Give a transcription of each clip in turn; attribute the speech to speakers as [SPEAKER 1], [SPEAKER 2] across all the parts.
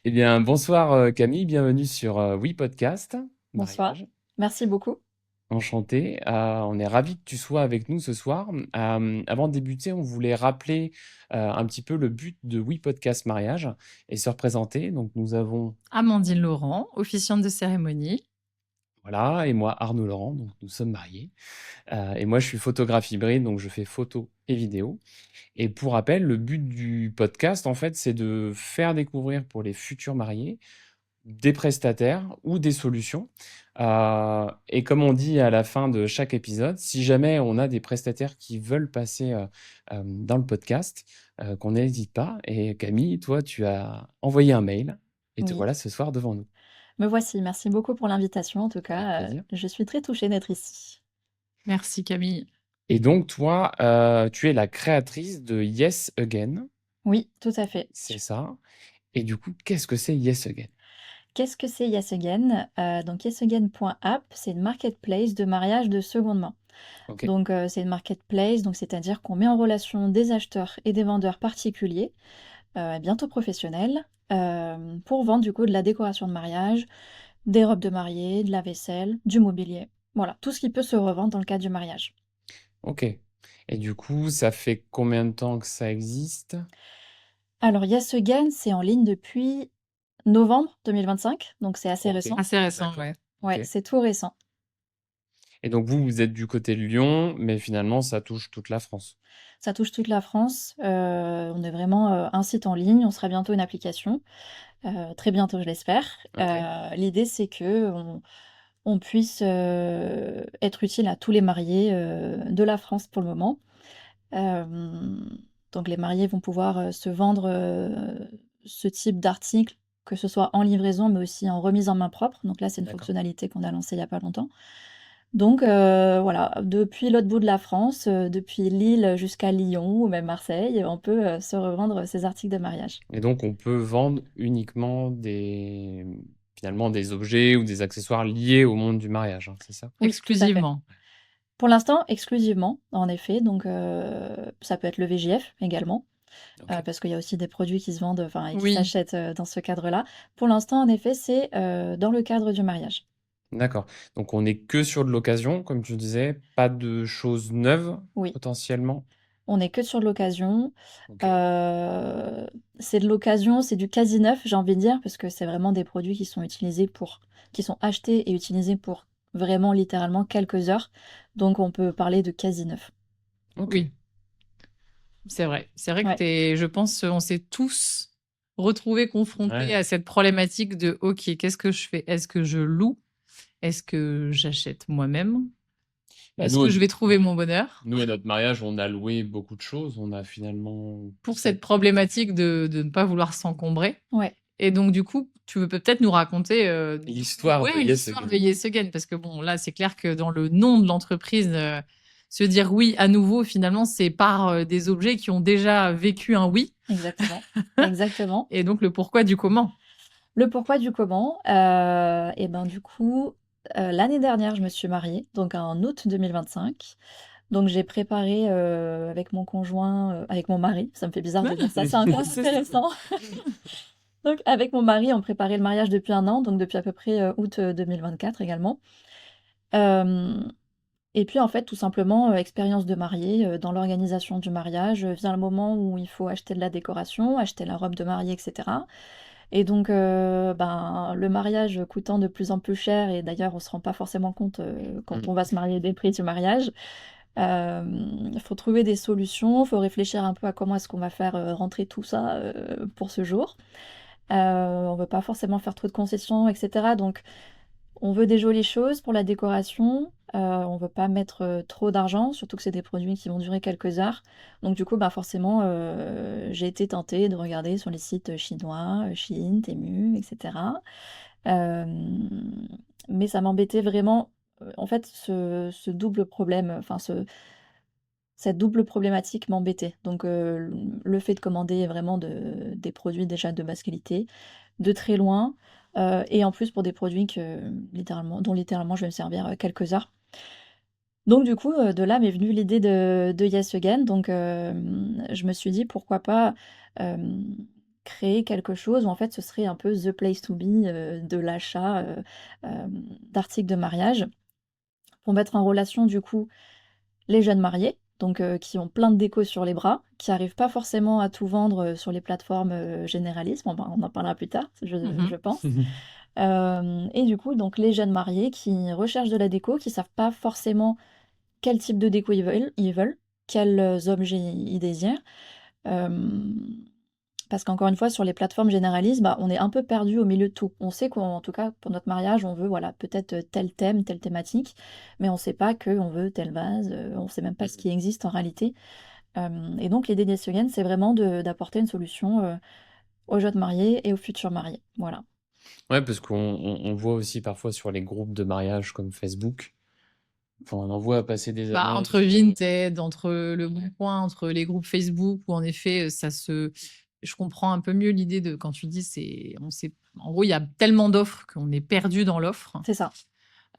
[SPEAKER 1] Eh bien, bonsoir Camille, bienvenue sur Oui Podcast,
[SPEAKER 2] Bonsoir.
[SPEAKER 1] mariage.
[SPEAKER 2] Merci beaucoup.
[SPEAKER 1] Enchanté. On est ravi que tu sois avec nous ce soir. Avant de débuter, on voulait rappeler un petit peu le but de Oui Podcast Mariage et se représenter. Donc, nous avons,
[SPEAKER 3] Amandine Laurent, officiante de cérémonie.
[SPEAKER 1] voilà, et moi Arnaud Laurent, donc nous sommes mariés. Et moi, je suis photographe hybride, donc je fais photo et vidéo. Et pour rappel, le but du podcast, en fait, c'est de faire découvrir pour les futurs mariés des prestataires ou des solutions. Et comme on dit à la fin de chaque épisode, si jamais on a des prestataires qui veulent passer dans le podcast, qu'on n'hésite pas. Et Camille, toi, tu as envoyé un mail et te
[SPEAKER 2] Oui,
[SPEAKER 1] voilà ce soir devant nous.
[SPEAKER 2] me voici. Merci beaucoup pour l'invitation. En tout
[SPEAKER 1] Avec
[SPEAKER 2] cas,
[SPEAKER 1] plaisir.
[SPEAKER 2] je suis très touchée d'être ici.
[SPEAKER 3] Merci Camille.
[SPEAKER 1] Et donc, toi, tu es la créatrice de Yes Again,
[SPEAKER 2] Oui, tout à fait.
[SPEAKER 1] c'est ça. Et du coup, qu'est-ce que c'est Yes Again?
[SPEAKER 2] Qu'est-ce que c'est Yes Again? Donc yesagain.app, c'est une marketplace de mariage de seconde main.
[SPEAKER 1] Ok,
[SPEAKER 2] Donc c'est une marketplace, donc c'est-à-dire qu'on met en relation des acheteurs et des vendeurs particuliers, bientôt professionnels, pour vendre du coup de la décoration de mariage, des robes de mariée, de la vaisselle, du mobilier. Voilà, tout ce qui peut se revendre dans le cadre du mariage.
[SPEAKER 1] ok. Et du coup, ça fait combien de temps que ça existe?
[SPEAKER 2] Alors Yes Again, c'est en ligne depuis novembre 2025, donc c'est assez
[SPEAKER 1] Ok,
[SPEAKER 2] récent.
[SPEAKER 3] Assez récent,
[SPEAKER 1] d'accord.
[SPEAKER 3] ouais.
[SPEAKER 1] Ok.
[SPEAKER 2] Ouais, c'est tout récent.
[SPEAKER 1] Et donc vous, vous êtes du côté de Lyon, mais finalement, ça touche toute la France.
[SPEAKER 2] Ça touche toute la France. On est vraiment un site en ligne. On sera bientôt une application, très bientôt, je l'espère.
[SPEAKER 1] Ok,
[SPEAKER 2] L'idée, c'est que on puisse être utile à tous les mariés de la France pour le moment. Euh, donc les mariés vont pouvoir se vendre ce type d'article, que ce soit en livraison, mais aussi en remise en main propre. Donc là, c'est une
[SPEAKER 1] d'accord.
[SPEAKER 2] fonctionnalité qu'on a lancée il n'y a pas longtemps. Donc voilà, depuis l'autre bout de la France, depuis Lille jusqu'à Lyon ou même Marseille, on peut se revendre ces articles de mariage.
[SPEAKER 1] Et donc on peut vendre uniquement finalement des objets ou des accessoires liés au monde du mariage, hein, c'est ça?
[SPEAKER 2] Oui, tout à fait.
[SPEAKER 3] Exclusivement.
[SPEAKER 2] Pour l'instant, exclusivement, en effet. Donc ça peut être le VJF également,
[SPEAKER 1] Ok,
[SPEAKER 2] parce qu'il y a aussi des produits qui se vendent, enfin, et qui
[SPEAKER 3] Oui.
[SPEAKER 2] s'achètent dans ce cadre-là. Pour l'instant, en effet, c'est dans le cadre du mariage.
[SPEAKER 1] d'accord. Donc on n'est que sur de l'occasion, comme tu disais, pas de choses neuves
[SPEAKER 2] Oui.
[SPEAKER 1] potentiellement.
[SPEAKER 2] On est que sur de l'occasion.
[SPEAKER 1] Ok,
[SPEAKER 2] Euh, c'est de l'occasion, c'est du quasi neuf, j'ai envie de dire, parce que c'est vraiment des produits qui sont utilisés qui sont achetés et utilisés pour vraiment littéralement quelques heures. Donc on peut parler de quasi neuf.
[SPEAKER 1] ok.
[SPEAKER 3] Oui, c'est vrai. C'est vrai que
[SPEAKER 2] Ouais,
[SPEAKER 3] je pense on s'est tous retrouvés confrontés
[SPEAKER 1] Ouais.
[SPEAKER 3] à cette problématique de OK, qu'est-ce que je fais? Est-ce que je loue? Est-ce que j'achète moi-même?
[SPEAKER 1] Bah,
[SPEAKER 3] Est-ce que je vais trouver mon bonheur?
[SPEAKER 1] nous, à notre mariage, on a loué beaucoup de choses. On a finalement
[SPEAKER 3] Pour cette problématique de ne pas vouloir s'encombrer.
[SPEAKER 2] ouais,
[SPEAKER 3] Et donc, du coup, tu veux peut-être nous raconter
[SPEAKER 1] l'histoire de Yes
[SPEAKER 3] l'histoire
[SPEAKER 1] Again.
[SPEAKER 3] de Yes Again, parce que bon, là, c'est clair que dans le nom de l'entreprise, se dire oui à nouveau, finalement, c'est par des objets qui ont déjà vécu un oui,
[SPEAKER 2] exactement. Exactement.
[SPEAKER 3] et donc le pourquoi du comment.
[SPEAKER 2] Le pourquoi du comment. Et ben du coup, l'année dernière, je me suis mariée, donc en août 2025. Donc j'ai préparé avec mon conjoint, avec mon mari, ça me fait bizarre de dire ça, c'est encore
[SPEAKER 3] C'est ça.
[SPEAKER 2] intéressant. Donc avec mon mari, on préparait le mariage depuis un an, donc depuis à peu près août 2024 également. Euh, et puis en fait, tout simplement, expérience de mariée, dans l'organisation du mariage, vient le moment où il faut acheter de la décoration, acheter la robe de mariée, etc. Et donc, ben, le mariage coûtant de plus en plus cher, et d'ailleurs on se rend pas forcément compte quand
[SPEAKER 1] Mm.
[SPEAKER 2] on va se marier des prix du mariage, il faut trouver des solutions, il faut réfléchir un peu à comment est-ce qu'on va faire rentrer tout ça pour ce jour. On veut pas forcément faire trop de concessions, etc. Donc on veut des jolies choses pour la décoration. On veut pas mettre trop d'argent, surtout que c'est des produits qui vont durer quelques heures. Donc du coup, bah forcément, j'ai été tentée de regarder sur les sites chinois, Shein, Temu, etc. Euh, mais ça m'embêtait vraiment. En fait, ce double problème, enfin cette double problématique m'embêtait. Donc le fait de commander vraiment des produits déjà de basse qualité, de très loin, et en plus pour des produits dont littéralement je vais me servir quelques heures. Donc du coup, de là m'est venue l'idée de Yes Again. Donc je me suis dit pourquoi pas créer quelque chose où en fait ce serait un peu the place to be de l'achat d'articles de mariage pour mettre en relation du coup les jeunes mariés, donc qui ont plein de déco sur les bras, qui arrivent pas forcément à tout vendre sur les plateformes généralistes. On en parlera plus tard, je pense. Et du coup, donc les jeunes mariés qui recherchent de la déco, qui savent pas forcément quel type de déco ils veulent, quels objets ils désirent. Parce qu'encore une fois, sur les plateformes généralistes, bah, on est un peu perdu au milieu de tout. On sait qu'en tout cas, pour notre mariage, on veut voilà, peut-être tel thème, telle thématique, mais on ne sait pas qu'on veut telle vase, on ne sait même pas ce qui existe en réalité. Et donc, l'idée des Segen, c'est vraiment d'apporter une solution aux jeunes mariés et aux futurs mariés. Voilà.
[SPEAKER 1] Ouais, parce qu'on voit aussi parfois sur les groupes de mariage comme Facebook, enfin, on en voit passer des
[SPEAKER 3] Bah,
[SPEAKER 1] annonces.
[SPEAKER 3] entre Vinted, entre Le Bon Coin, entre les groupes Facebook, où en effet, je comprends un peu mieux l'idée de quand tu dis, en gros, il y a tellement d'offres qu'on est perdu dans l'offre.
[SPEAKER 2] C'est ça.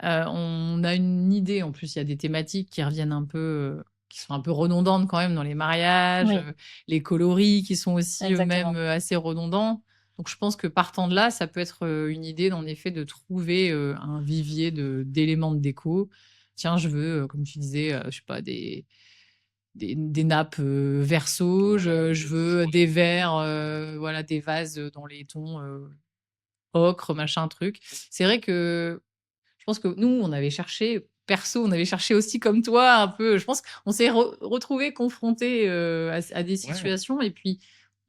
[SPEAKER 3] On a une idée, en plus, il y a des thématiques qui reviennent un peu, qui sont un peu redondantes quand même dans les mariages,
[SPEAKER 2] Oui.
[SPEAKER 3] Les coloris qui sont aussi
[SPEAKER 2] Exactement.
[SPEAKER 3] eux-mêmes assez redondants. Donc, je pense que partant de là, ça peut être une idée, en effet, de trouver un vivier d'éléments de déco. Tiens, je veux, comme tu disais, je sais pas, des nappes verso, je veux des verres, voilà, des vases dans les tons ocre, machin, truc. C'est vrai que je pense que nous, on avait cherché, perso, on avait cherché aussi comme toi, un peu. Je pense qu'on s'est retrouvés confrontés à des
[SPEAKER 1] Ouais.
[SPEAKER 3] situations, et puis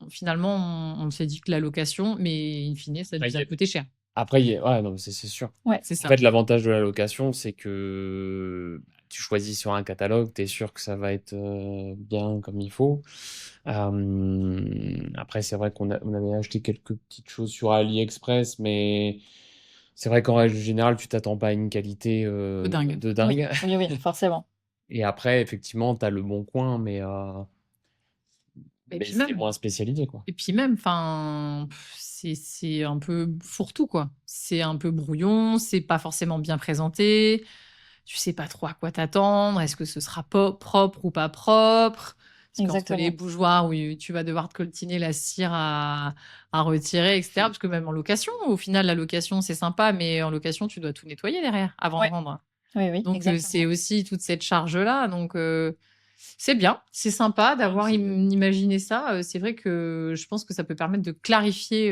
[SPEAKER 3] finalement, on s'est dit que la location, mais in fine, ça nous a coûté cher.
[SPEAKER 1] Après, ouais, non, c'est sûr.
[SPEAKER 2] Ouais.
[SPEAKER 3] C'est
[SPEAKER 1] En
[SPEAKER 3] ça.
[SPEAKER 1] fait, l'avantage de la location, c'est que tu choisis sur un catalogue, tu es sûr que ça va être bien comme il faut. Après, c'est vrai qu'on avait acheté quelques petites choses sur AliExpress, mais c'est vrai qu'en règle générale, tu t'attends pas à une qualité
[SPEAKER 3] De dingue.
[SPEAKER 1] de dingue.
[SPEAKER 2] Oui, forcément.
[SPEAKER 1] Et après, effectivement, tu as le bon coin, mais
[SPEAKER 3] Et puis
[SPEAKER 1] c'est
[SPEAKER 3] même,
[SPEAKER 1] moins spécialisé, quoi.
[SPEAKER 3] Et puis même, enfin, c'est un peu fourre-tout, quoi. C'est un peu brouillon, c'est pas forcément bien présenté. Tu sais pas trop à quoi t'attendre. Est-ce que ce sera propre ou pas propre? Parce qu'entre les
[SPEAKER 2] Exactement.
[SPEAKER 3] bougeoirs où tu vas devoir te coltiner la cire à retirer, etc. Parce que même en location, au final, la location, c'est sympa, mais en location, tu dois tout nettoyer derrière avant de
[SPEAKER 2] Ouais.
[SPEAKER 3] vendre.
[SPEAKER 2] Oui,
[SPEAKER 3] Donc, c'est
[SPEAKER 2] exactement.
[SPEAKER 3] aussi toute cette charge-là. Donc, c'est bien, c'est sympa d'avoir imaginé ça. C'est vrai que je pense que ça peut permettre de clarifier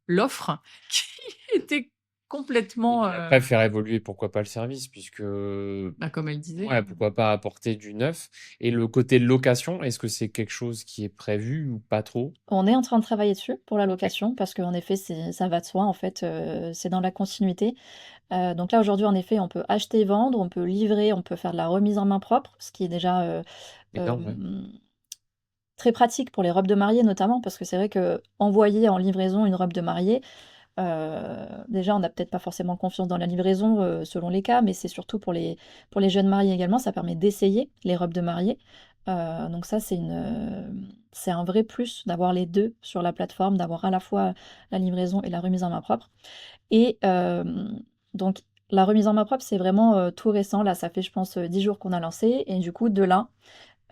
[SPEAKER 3] l'offre qui était complètement,
[SPEAKER 1] Après, faire évoluer, pourquoi pas le service, puisque
[SPEAKER 3] comme elle disait.
[SPEAKER 1] ouais, pourquoi pas apporter du neuf. Et le côté location, est-ce que c'est quelque chose qui est prévu ou pas trop?
[SPEAKER 2] On est en train de travailler dessus pour la location parce qu'en effet, ça va de soi, en fait, c'est dans la continuité. Donc là, aujourd'hui, en effet, on peut acheter, vendre, on peut livrer, on peut faire de la remise en main propre, ce qui est déjà,
[SPEAKER 1] Énorme, ouais.
[SPEAKER 2] très pratique pour les robes de mariée notamment, parce que c'est vrai qu'envoyer en livraison une robe de mariée, déjà, on n'a peut-être pas forcément confiance dans la livraison, selon les cas, mais c'est surtout pour les jeunes mariés également, ça permet d'essayer les robes de mariée. Donc ça, c'est un vrai plus d'avoir les 2 sur la plateforme, d'avoir à la fois la livraison et la remise en main propre. Et donc la remise en main propre, c'est vraiment, tout récent. Là, ça fait, je pense, 10 jours qu'on a lancé et du coup, de là,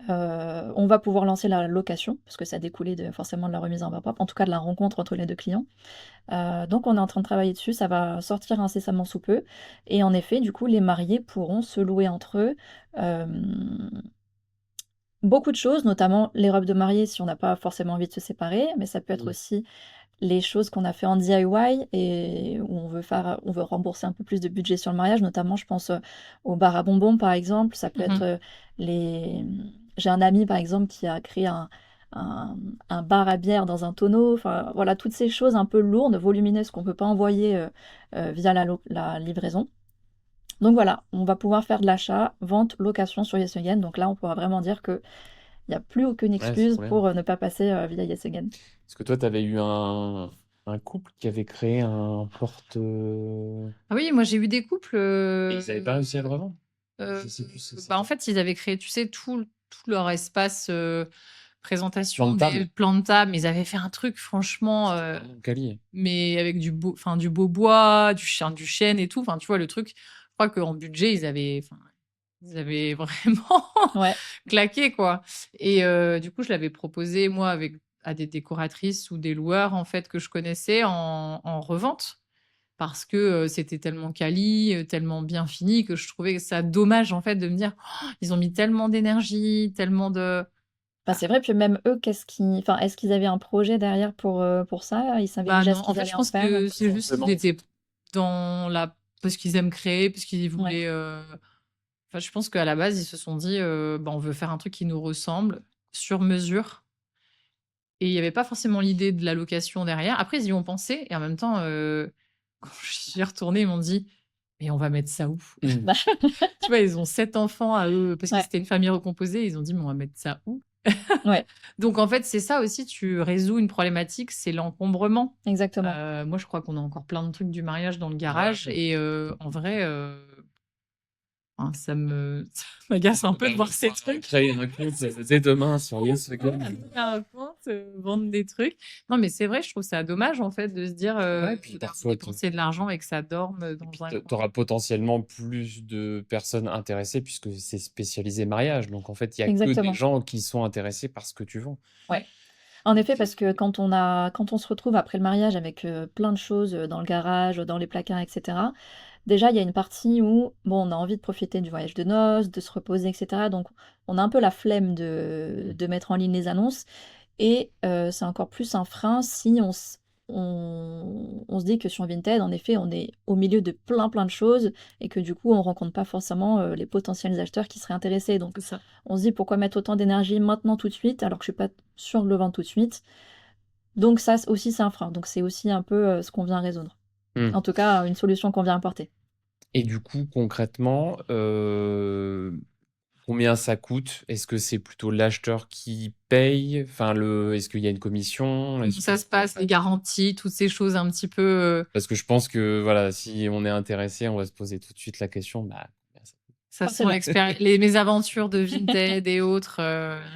[SPEAKER 2] on va pouvoir lancer la location, parce que ça découlait forcément de la remise en main propre, en tout cas de la rencontre entre les 2 clients. Donc on est en train de travailler dessus, ça va sortir incessamment sous peu et en effet, du coup, les mariés pourront se louer entre eux, beaucoup de choses, notamment les robes de mariée si on n'a pas forcément envie de se séparer, mais ça peut être aussi les choses qu'on a fait en DIY et où on veut rembourser un peu plus de budget sur le mariage, notamment je pense, aux barres à bonbons par exemple. Ça peut être, j'ai un ami par exemple qui a créé un un bar à bière dans un tonneau. Enfin voilà, toutes ces choses un peu lourdes, volumineuses qu'on peut pas envoyer, via la livraison. Donc voilà, on va pouvoir faire de l'achat, vente, location sur Yes Again. Donc là, on pourra vraiment dire qu'il y a plus aucune
[SPEAKER 1] Ouais, c'est
[SPEAKER 2] excuse
[SPEAKER 1] trop bien.
[SPEAKER 2] pour, ne pas passer, via Yes Again.
[SPEAKER 1] Est-ce que toi, tu avais eu un couple qui avait créé un porte...
[SPEAKER 3] Ah oui, moi j'ai eu des couples.
[SPEAKER 1] Et ils n'avaient pas réussi à le revendre? Je sais plus si
[SPEAKER 3] En fait, ils avaient créé, tu sais, tout leur espace présentation,
[SPEAKER 1] Plan de table.
[SPEAKER 3] des plans de table, mais ils avaient fait un truc, franchement,
[SPEAKER 1] Quali.
[SPEAKER 3] mais avec du beau bois, du chêne et tout. Enfin, tu vois, le truc, je crois qu'en budget, ils avaient vraiment
[SPEAKER 2] Ouais.
[SPEAKER 3] claqué, quoi. Et du coup, je l'avais proposé, moi, à des décoratrices ou des loueurs, en fait, que je connaissais en revente. Parce que c'était tellement quali, tellement bien fini que je trouvais ça dommage, en fait, de me dire: «Oh, ils ont mis tellement d'énergie, tellement de».
[SPEAKER 2] Bah, c'est vrai, puis même eux, enfin, est-ce qu'ils avaient un projet derrière pour ça? Ils savaient
[SPEAKER 3] Bah
[SPEAKER 2] déjà
[SPEAKER 3] non,
[SPEAKER 2] ce
[SPEAKER 3] en
[SPEAKER 2] qu'ils
[SPEAKER 3] fait, je
[SPEAKER 2] allaient en
[SPEAKER 3] pense
[SPEAKER 2] faire?
[SPEAKER 3] que c'est juste qu'ils
[SPEAKER 1] Forcément.
[SPEAKER 3] étaient dans la parce qu'ils aiment créer, parce qu'ils
[SPEAKER 2] Ouais,
[SPEAKER 3] voulaient, enfin, je pense qu'à la base, ils se sont dit, «Bah, on veut faire un truc qui nous ressemble, sur mesure». Et il y avait pas forcément l'idée de la location derrière. Après, ils y ont pensé et en même temps, quand j'y ai retourné, ils m'ont dit: «Mais on va mettre ça où?»
[SPEAKER 1] Mmh.
[SPEAKER 2] bah,
[SPEAKER 3] Tu vois, ils ont 7 enfants à eux, parce que
[SPEAKER 2] ouais,
[SPEAKER 3] c'était une famille recomposée. Ils ont dit: «Mais on va mettre ça où?»
[SPEAKER 2] ouais,
[SPEAKER 3] Donc en fait, c'est ça aussi, tu résous une problématique, c'est l'encombrement.
[SPEAKER 2] exactement.
[SPEAKER 3] Moi, je crois qu'on a encore plein de trucs du mariage dans le
[SPEAKER 1] Ouais.
[SPEAKER 3] garage et en vrai, enfin, ça m'agace un peu de voir ces trucs.
[SPEAKER 1] Créer un compte dès demain sur Instagram.
[SPEAKER 3] Faire un compte, vendre des trucs. Non, mais c'est vrai, je trouve ça dommage, en fait, de se dire,
[SPEAKER 1] Ouais, puis
[SPEAKER 3] d'avoir
[SPEAKER 1] parfois,
[SPEAKER 3] dépensé de l'argent et que ça dorme,
[SPEAKER 1] puis
[SPEAKER 3] dans un coin.
[SPEAKER 1] t'auras potentiellement plus de personnes intéressées puisque c'est spécialisé mariage. Donc en fait, il y a que des
[SPEAKER 2] Exactement,
[SPEAKER 1] gens qui sont intéressés par ce que tu vends.
[SPEAKER 2] ouais. En effet, parce que quand on se retrouve après le mariage avec, plein de choses, dans le garage, dans les placards et cetera, déjà, il y a une partie où, bon, on a envie de profiter du voyage de noces, de se reposer et cetera, donc on a un peu la flemme de mettre en ligne les annonces et c'est encore plus un frein si on se dit que sur Vinted, en effet, on est au milieu de plein, plein de choses et que du coup, on rencontre pas forcément, les potentiels acheteurs qui seraient intéressés, donc
[SPEAKER 3] C'est ça.
[SPEAKER 2] on se dit: «Pourquoi mettre autant d'énergie maintenant tout de suite, alors que je suis pas sûre de le vendre tout de suite?» Donc ça c aussi, c'est un frein, donc c'est aussi un peu, ce qu'on vient résoudre.
[SPEAKER 1] Mmh.
[SPEAKER 2] En tout cas, une solution qu'on vient apporter.
[SPEAKER 1] Et du coup, concrètement, combien ça coûte? Est-ce que c'est plutôt l'acheteur qui paye? Enfin, est-ce qu'il y a une commission?
[SPEAKER 3] Comment ça se passe, les garanties, toutes ces choses un petit peu,
[SPEAKER 1] Parce que je pense que voilà, si on est intéressé, on va se poser tout de suite la question, bah, combien ça coûte?
[SPEAKER 3] ça sent
[SPEAKER 2] Forcément.
[SPEAKER 3] mes aventures de Vinted et autres,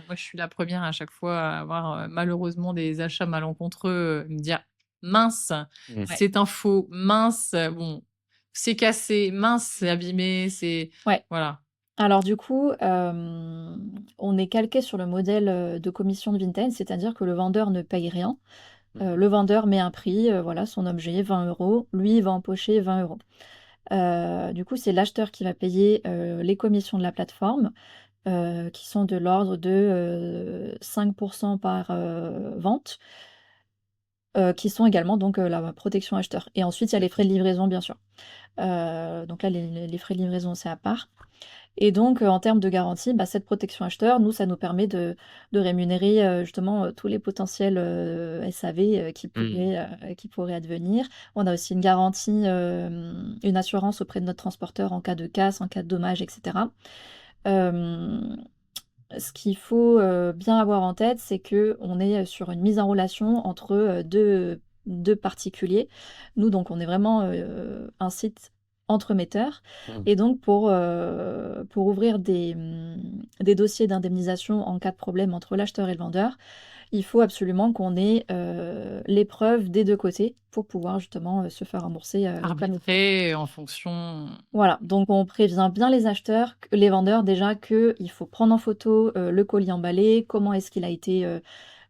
[SPEAKER 3] moi, je suis la première à chaque fois à avoir, malheureusement des achats malencontreux, me dire: «Mince,
[SPEAKER 1] Mmh.
[SPEAKER 2] Ouais,
[SPEAKER 3] c'est un faux. Mince, bon, c'est cassé. Mince, c'est abîmé». C'est
[SPEAKER 2] ouais.
[SPEAKER 3] voilà.
[SPEAKER 2] Alors du coup, on est calqué sur le modèle, de commission de Vinted, c'est-à-dire que le vendeur ne paye rien.
[SPEAKER 1] Mmh.
[SPEAKER 2] Le vendeur met un prix, voilà, son objet 20 €, lui, il va empocher 20 €. Du coup, c'est l'acheteur qui va payer, les commissions de la plateforme, qui sont de l'ordre de, 5 par, vente, qui sont également donc, la protection acheteur et ensuite il y a les frais de livraison bien sûr. Donc là les frais de livraison c'est à part. Et donc, en termes de garantie, bah, cette protection acheteur, nous, ça nous permet de rémunérer, justement, tous les potentiels, SAV,
[SPEAKER 1] Mmh.
[SPEAKER 2] qui pourraient advenir. On a aussi une garantie, une assurance auprès de notre transporteur en cas de casse, en cas de dommage et cetera. Hem, Ce qu'il faut, bien avoir en tête, c'est qu'on est, sur une mise en relation entre, 2 particuliers. Nous, donc on est vraiment, un site entremetteur
[SPEAKER 1] Mmh.
[SPEAKER 2] et donc pour ouvrir des dossiers d'indemnisation en cas de problème entre l'acheteur et le vendeur, il faut absolument qu'on ait, les preuves des 2 côtés pour pouvoir justement, se faire rembourser, comme il faut.
[SPEAKER 3] Arbitrer en fonction.
[SPEAKER 2] Voilà, donc on prévient bien les acheteurs, q les vendeurs déjà qu'il faut prendre en photo, le colis emballé, comment est-ce qu'il a été,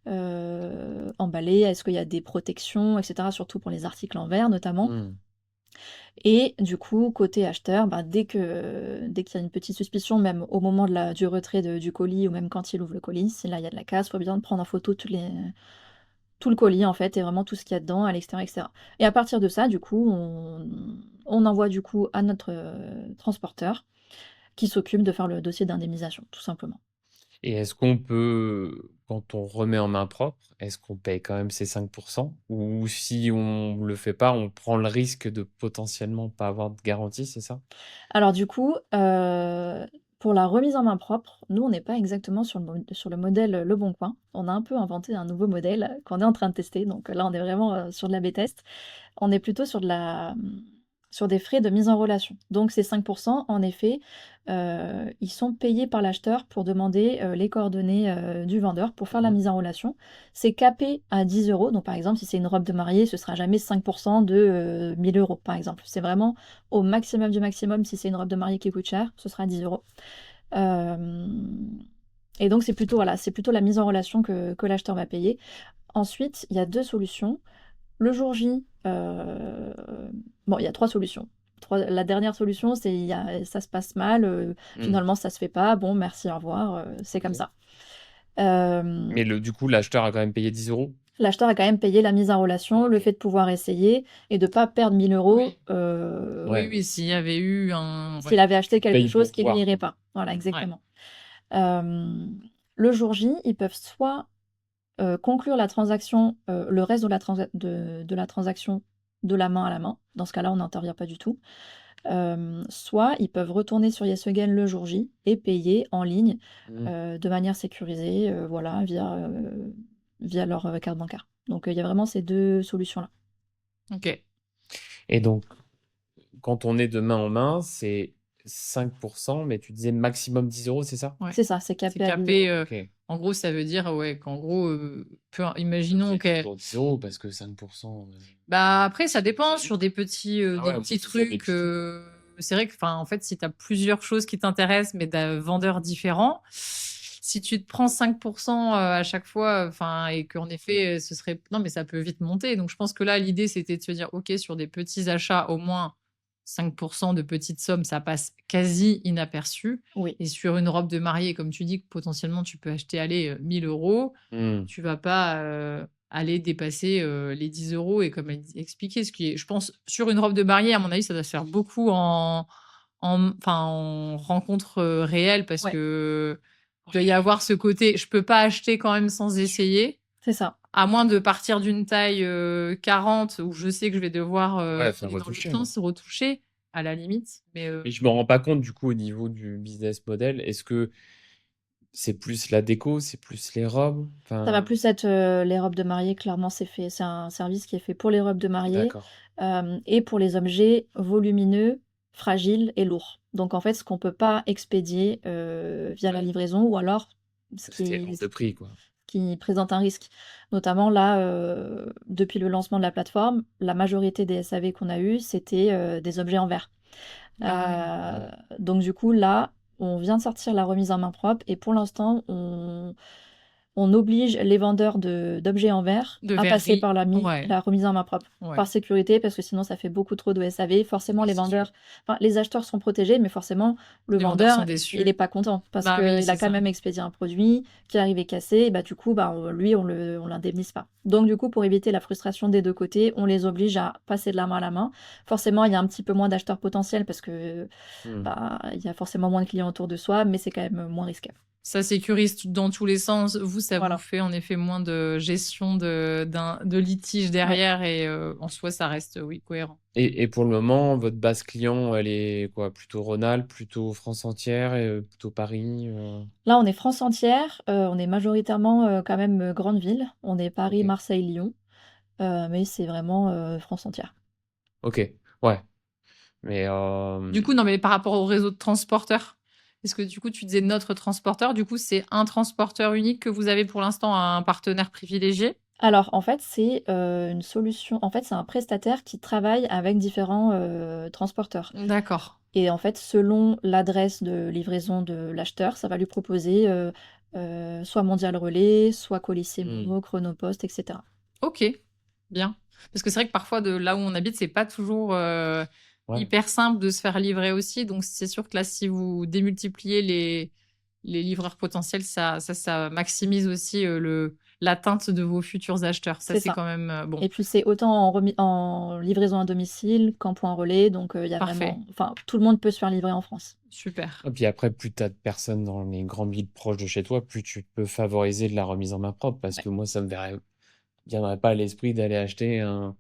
[SPEAKER 2] emballé, est-ce qu'il y a des protections et cetera, surtout pour les articles en verre notamment
[SPEAKER 1] Mmh.
[SPEAKER 2] et du coup côté acheteur, bah, dès qu'il y a une petite suspicion, même au moment du retrait du colis ou même quand il ouvre le colis, si là il y a de la casse, il faut bien prendre en photo tout le colis en fait et vraiment tout ce qu'il y a dedans à l'extérieur et cetera et à partir de ça, du coup, on envoie du coup à notre, transporteur qui s'occupe de faire le dossier d'indemnisation, tout simplement.
[SPEAKER 1] Et est-ce qu'on peut, quand on remet en main propre, est-ce qu'on paye quand même ces 5? Ou si on le fait pas, on prend le risque de potentiellement pas avoir de garantie, c'est ça?
[SPEAKER 2] Alors du coup, pour la remise en main propre, nous, on n'est pas exactement sur le modèle, Leboncoin. On a un peu inventé un nouveau modèle, qu'on est en train de tester, donc là, on est vraiment, sur de la B-test. On est plutôt sur des frais de mise en relation. Donc ces 5 en effet, ils sont payés par l'acheteur pour demander, les coordonnées, du vendeur pour faire la
[SPEAKER 1] Mmh.
[SPEAKER 2] mise en relation. C'est capé à 10 €, donc par exemple, si c'est une robe de mariée, ce sera jamais 5 de, 1 000 € par exemple. C'est vraiment au maximum du maximum, si c'est une robe de mariée qui coûte cher, ce sera 10 €. Hem Et donc, c'est plutôt la mise en relation que l'acheteur va payer. Ensuite, il y a 2 solutions. Le jour J, bon, il y a 3 solutions. La dernière solution, c'est ça se passe mal, finalement ça se fait pas, bon merci, au revoir, c'est comme
[SPEAKER 1] Ok.
[SPEAKER 2] ça.
[SPEAKER 1] Mais du coup, l'acheteur a quand même payé 10 euros.
[SPEAKER 2] L'acheteur a quand même payé la mise en relation, le
[SPEAKER 1] Ok.
[SPEAKER 2] fait de pouvoir essayer et de pas perdre 1 000
[SPEAKER 3] Oui.
[SPEAKER 2] €,
[SPEAKER 3] Oui,
[SPEAKER 1] Ouais.
[SPEAKER 3] oui, s'il y avait eu un...
[SPEAKER 2] s'il
[SPEAKER 3] Ouais.
[SPEAKER 2] avait acheté quelque
[SPEAKER 1] Paye
[SPEAKER 2] chose
[SPEAKER 1] pour
[SPEAKER 2] qui lui
[SPEAKER 1] voir,
[SPEAKER 2] irait
[SPEAKER 1] quoi.
[SPEAKER 2] pas. Voilà,
[SPEAKER 3] Ouais.
[SPEAKER 2] exactement. Le jour J, ils peuvent soit, conclure la transaction, le reste de la transaction de la main à la main. Dans ce cas-là, on n'intervient pas du tout. Soit ils peuvent retourner sur Yes Again le jour J et payer en ligne, de manière sécurisée, voilà, via leur, carte bancaire. Donc, il y a vraiment ces 2 solutions-là.
[SPEAKER 3] Ok.
[SPEAKER 1] Et donc, quand on est de main en main, c'est 5%, mais tu disais maximum 10 euros, c'est ça?
[SPEAKER 3] Ouais.
[SPEAKER 2] C'est ça, c'est
[SPEAKER 3] C'est
[SPEAKER 2] capé à 10 €.
[SPEAKER 3] capé.
[SPEAKER 1] Ok.
[SPEAKER 3] En gros, ça veut dire qu'en gros, imaginons
[SPEAKER 1] C'est
[SPEAKER 3] que...
[SPEAKER 1] toujours 10 euros parce que 5%.
[SPEAKER 3] Bah, après, ça dépend sur des petits,
[SPEAKER 1] Ah ouais,
[SPEAKER 3] des
[SPEAKER 1] moi,
[SPEAKER 3] petits
[SPEAKER 1] c'est ça, des
[SPEAKER 3] trucs.
[SPEAKER 1] petits trucs.
[SPEAKER 3] C'est vrai que, enfin, en fait, si tu as plusieurs choses qui t'intéressent, mais d'un vendeur différent, si tu te prends 5% à chaque fois, enfin, et qu'en effet, ce serait... Non, mais ça peut vite monter. Donc, je pense que là, l'idée, c'était de se dire, OK, sur des petits achats, au moins 5% de petites sommes, ça passe quasi inaperçu.
[SPEAKER 2] Oui,
[SPEAKER 3] Et sur une robe de mariée, comme tu dis, que potentiellement, tu peux acheter, allez, 1 000 €,
[SPEAKER 1] Hmm.
[SPEAKER 3] tu vas pas aller dépasser les 10 euros. Et comme elle expliquait, ce qui est, je pense, sur une robe de mariée, à mon avis, ça doit se faire beaucoup enfin, en rencontre réelle, parce
[SPEAKER 2] ouais,
[SPEAKER 3] que il doit y avoir ce côté, je peux pas acheter quand même sans essayer,
[SPEAKER 2] c'est ça.
[SPEAKER 3] à moins de partir d'une taille 40, où je sais que je vais devoir
[SPEAKER 1] Ouais, faire
[SPEAKER 3] aller dans le
[SPEAKER 1] retoucher, ouais.
[SPEAKER 3] sens, retoucher, à la limite. Mais
[SPEAKER 1] Mais je me rends pas compte du coup au niveau du business model. Est-ce que c'est plus la déco, c'est plus les robes?
[SPEAKER 2] Ça va
[SPEAKER 1] Enfin,
[SPEAKER 2] plus être, les robes de mariée, clairement, c'est un service qui est fait pour les robes de mariée,
[SPEAKER 1] d'accord.
[SPEAKER 2] et pour les objets volumineux, fragiles et lourds. Donc en fait, ce qu'on peut pas expédier, via la
[SPEAKER 3] ouais.
[SPEAKER 2] livraison ou alors ce
[SPEAKER 1] C'est
[SPEAKER 2] qui
[SPEAKER 1] hors de prix, quoi.
[SPEAKER 2] qui présente un risque. Notamment là, depuis le lancement de la plateforme, la majorité des SAV qu'on a eu, c'était, des objets en verre.
[SPEAKER 3] Ah oui.
[SPEAKER 2] Donc du coup, là, on vient de sortir la remise en main propre et pour l'instant, on oblige les vendeurs d'objets en verre
[SPEAKER 3] De
[SPEAKER 2] à passer
[SPEAKER 3] verrerie.
[SPEAKER 2] par
[SPEAKER 3] Ouais.
[SPEAKER 2] la remise en main propre.
[SPEAKER 3] Ouais.
[SPEAKER 2] Par sécurité, parce que sinon ça fait beaucoup trop de SAV. Forcément,
[SPEAKER 1] Ouais,
[SPEAKER 2] les
[SPEAKER 1] c'est sûr.
[SPEAKER 2] vendeurs, enfin, les acheteurs sont protégés, mais forcément, le
[SPEAKER 3] Les vendeurs sont
[SPEAKER 2] vendeur, il est
[SPEAKER 3] déçus.
[SPEAKER 2] pas content parce
[SPEAKER 3] Bah oui,
[SPEAKER 2] qu'il a
[SPEAKER 3] c'est
[SPEAKER 2] quand
[SPEAKER 3] ça.
[SPEAKER 2] même expédié un produit qui est arrivé cassé, et bah, du coup, bah, lui, on l'indemnise pas. Donc, du coup, pour éviter la frustration des 2 côtés, on les oblige à passer de la main à la main. Forcément, il y a un petit peu moins d'acheteurs potentiels parce que,
[SPEAKER 1] Hmm.
[SPEAKER 2] bah, il y a forcément moins de clients autour de soi, mais c'est quand même moins risqué.
[SPEAKER 3] Ça sécurise dans tous les sens. Vous, ça vous
[SPEAKER 2] Voilà.
[SPEAKER 3] fait en effet moins de gestion de litige
[SPEAKER 2] Ouais.
[SPEAKER 3] derrière, et en soi, ça reste, oui, cohérent.
[SPEAKER 1] Et pour le moment, votre base client, elle est quoi? Plutôt Rhône-Alpes, plutôt France entière, et plutôt Paris?
[SPEAKER 2] Là, on est France entière, on est majoritairement, quand même, grandes villes. On est Paris,
[SPEAKER 1] Ok.
[SPEAKER 2] Marseille, Lyon, mais c'est vraiment, France entière.
[SPEAKER 1] Ok. Ouais. Mais
[SPEAKER 3] Du coup, non, mais par rapport au réseau de transporteurs, est-ce que du coup, tu disais notre transporteur, du coup, c'est un transporteur unique que vous avez pour l'instant, un partenaire privilégié?
[SPEAKER 2] Alors, en fait, c'est, une solution en fait, c'est un prestataire qui travaille avec différents, transporteurs
[SPEAKER 3] D'accord.
[SPEAKER 2] et en fait, selon l'adresse de livraison de l'acheteur, ça va lui proposer, soit Mondial Relais, soit Colissimo, Chronopost et cetera.
[SPEAKER 3] Ok, bien. Parce que c'est vrai que parfois, de là où on habite, c'est pas toujours
[SPEAKER 1] ouais.
[SPEAKER 3] hyper simple de se faire livrer aussi. Donc, c'est sûr que là, si vous démultipliez les livreurs potentiels, ça maximise aussi l'atteinte de vos futurs acheteurs. Ça,
[SPEAKER 2] C'est
[SPEAKER 3] c'est
[SPEAKER 2] ça.
[SPEAKER 3] quand même bon.
[SPEAKER 2] Et puis c'est autant en livraison à domicile qu'en point relais, donc il y a
[SPEAKER 3] Parfait.
[SPEAKER 2] vraiment enfin, tout le monde peut se faire livrer en France.
[SPEAKER 3] Super.
[SPEAKER 1] Et puis après, plus tu as de personnes dans les grandes villes proches de chez toi, plus tu peux favoriser de la remise en main propre. Parce
[SPEAKER 3] Ouais.
[SPEAKER 1] que moi, ça me viendrait pas à l'esprit d'aller acheter un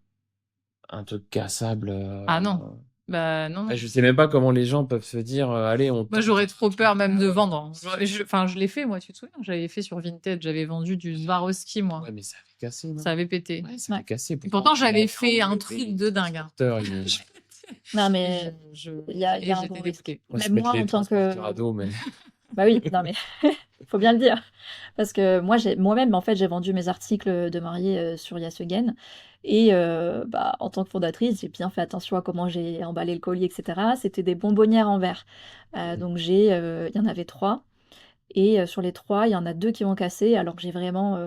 [SPEAKER 1] truc cassable.
[SPEAKER 3] Ah non. Bah non, non.
[SPEAKER 1] Je sais même pas comment les gens peuvent se dire, allez, on
[SPEAKER 3] Moi,
[SPEAKER 1] tente.
[SPEAKER 3] j'aurais trop peur même de vendre. Enfin, je l'ai fait, moi, tu te souviens? J'avais fait sur Vinted, j'avais vendu du Swarovski, moi.
[SPEAKER 1] Ouais, mais ça avait cassé, non?
[SPEAKER 3] Ça avait pété.
[SPEAKER 1] Ouais, ça
[SPEAKER 2] Ouais.
[SPEAKER 1] avait cassé.
[SPEAKER 3] Et pourtant, j'avais fait un truc de dingue, hein.
[SPEAKER 2] Non, mais il y a
[SPEAKER 3] Et
[SPEAKER 2] un
[SPEAKER 3] j'étais
[SPEAKER 2] gros risque.
[SPEAKER 3] dégoûtée.
[SPEAKER 1] On va se
[SPEAKER 2] Même
[SPEAKER 1] mettre
[SPEAKER 2] moi,
[SPEAKER 1] les
[SPEAKER 2] en tant que
[SPEAKER 1] transporteurs à dos, mais
[SPEAKER 2] bah oui, non mais faut bien le dire. Parce que moi-même, en fait, j'ai vendu mes articles de mariée, sur Yes Again et bah, en tant que fondatrice, j'ai bien fait attention à comment j'ai emballé le colis et cetera. C'était des bonbonnières en verre. Donc il y en avait 3. Et sur les 3, il y en a 2 qui vont casser alors que j'ai vraiment,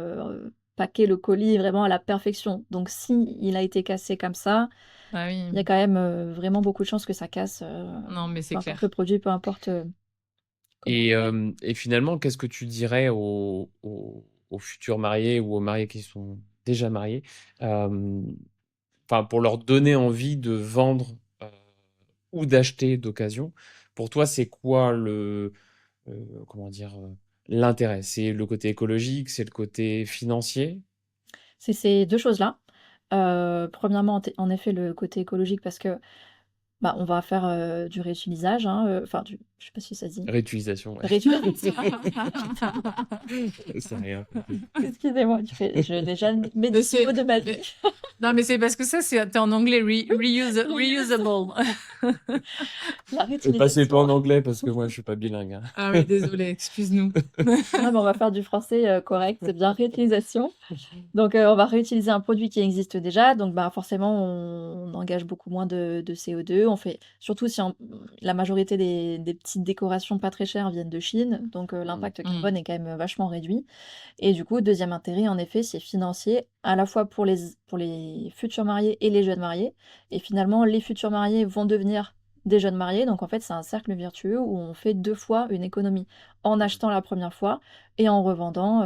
[SPEAKER 2] packé le colis vraiment à la perfection. Donc si il a été cassé comme ça,
[SPEAKER 3] Ah oui.
[SPEAKER 2] il y a quand même, vraiment beaucoup de chances que ça casse,
[SPEAKER 3] Non, mais c'est
[SPEAKER 2] peu importe le
[SPEAKER 3] clair.
[SPEAKER 2] produit, peu importe, comment
[SPEAKER 1] Et finalement, qu'est-ce que tu dirais aux futurs mariés ou aux mariés qui sont déjà mariés, euh, enfin, pour leur donner envie de vendre euh, ou d'acheter d'occasion? Pour toi, c'est quoi comment dire, l'intérêt? C'est le côté écologique, c'est le côté financier?
[SPEAKER 2] c'est ces 2 choses-là. 1°, en effet, le côté écologique parce que, bah, on va faire, du réutilisage, hein, enfin je sais pas si ça se dit?
[SPEAKER 1] Réutilisation, ouais.
[SPEAKER 2] Réutilisation.
[SPEAKER 1] C'est rien compris.
[SPEAKER 2] Excusez-moi, je n'ai jamais dit
[SPEAKER 3] Mais
[SPEAKER 2] ce mot de ma vie.
[SPEAKER 3] Non, mais c'est parce que ça, t'es en anglais, reusable.
[SPEAKER 2] La
[SPEAKER 1] Et passez pas en
[SPEAKER 2] réutilisation.
[SPEAKER 1] anglais parce que moi, je suis pas bilingue, hein.
[SPEAKER 3] Ah oui, désolé, excuse-nous.
[SPEAKER 2] Non, mais on va faire du français, correct, c'est bien réutilisation. Donc, on va réutiliser un produit qui existe déjà, donc bah, forcément on engage beaucoup moins de CO2. On fait surtout si la majorité des petites décorations pas très chères viennent de Chine, donc l'impact carbone est quand même vachement réduit. Et du coup, deuxième intérêt, en effet, c'est financier, à la fois pour les futurs mariés et les jeunes mariés. Et finalement, les futurs mariés vont devenir des jeunes mariés, donc en fait, c'est un cercle vertueux où on fait 2 fois une économie en achetant la première fois et en revendant,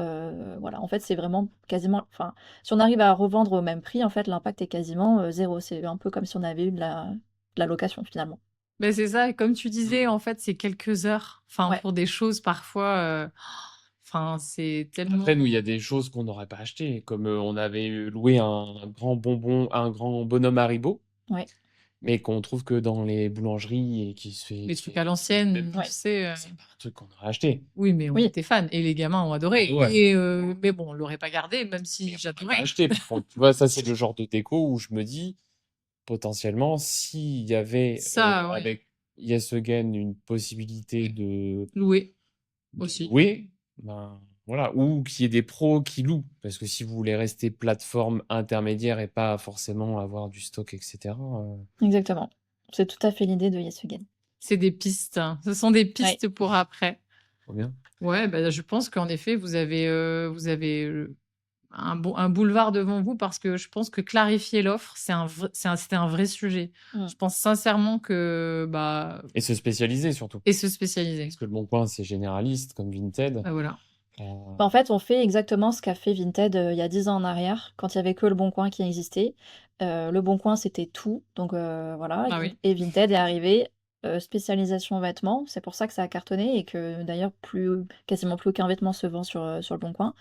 [SPEAKER 2] voilà. En fait, c'est vraiment quasiment enfin, si on arrive à revendre au même prix, en fait, l'impact est quasiment, 0. C'est un peu comme si on avait eu de la location, finalement.
[SPEAKER 3] Ben c'est ça, et comme tu disais, en fait, c'est quelques heures. Enfin,
[SPEAKER 2] Ouais.
[SPEAKER 3] pour des choses parfois, enfin, c'est tellement.
[SPEAKER 1] Après, nous, il y a des choses qu'on n'aurait pas achetées, comme on avait loué un grand un grand bonhomme Haribo,
[SPEAKER 2] Ouais.
[SPEAKER 1] mais qu'on trouve que dans les boulangeries et qui se fait.
[SPEAKER 3] Les trucs
[SPEAKER 1] qui
[SPEAKER 3] à
[SPEAKER 1] se fait
[SPEAKER 3] l'ancienne,
[SPEAKER 1] même
[SPEAKER 3] tu
[SPEAKER 1] plus.
[SPEAKER 3] sais.
[SPEAKER 1] C'est pas un truc qu'on aurait acheté.
[SPEAKER 3] Oui, mais on
[SPEAKER 2] Oui.
[SPEAKER 3] était fans et les gamins ont adoré.
[SPEAKER 1] Ouais.
[SPEAKER 3] Et, mais bon, on l'aurait pas gardé, même si
[SPEAKER 1] Mais on l'aurait pas
[SPEAKER 3] j'adorais.
[SPEAKER 1] acheté. Par contre, tu vois, ça, c'est le genre de déco où je me dis, potentiellement, s'il y avait
[SPEAKER 3] Ça, ouais.
[SPEAKER 1] avec Yes Again une possibilité
[SPEAKER 3] Louer
[SPEAKER 1] de
[SPEAKER 3] aussi.
[SPEAKER 1] louer, ben voilà, ou qu'il y ait des pros qui louent, parce que si vous voulez rester plateforme intermédiaire et pas forcément avoir du stock, etc.
[SPEAKER 2] Exactement. C'est tout à fait l'idée de Yes Again.
[SPEAKER 3] C'est des pistes, hein. Ce sont des pistes pour après.
[SPEAKER 1] Trop bien.
[SPEAKER 3] Ouais, bah, je pense qu'en effet, vous avez un boulevard devant vous parce que je pense que clarifier l'offre, c'était un vrai sujet. Je pense sincèrement que bah,
[SPEAKER 1] Et se spécialiser surtout.
[SPEAKER 3] et se spécialiser.
[SPEAKER 1] Parce que le Bon Coin, c'est généraliste, comme Vinted.
[SPEAKER 3] Bah, voilà.
[SPEAKER 2] Bah, en fait, on fait exactement ce qu'a fait Vinted, il y a 10 ans en arrière, quand il y avait que Le Bon Coin qui existait. Le Bon Coin, c'était tout, donc voilà.
[SPEAKER 3] Ah oui.
[SPEAKER 2] Et Vinted est arrivé, spécialisation vêtements. C'est pour ça que ça a cartonné et que d'ailleurs quasiment plus aucun vêtement se vend sur Le Bon Coin.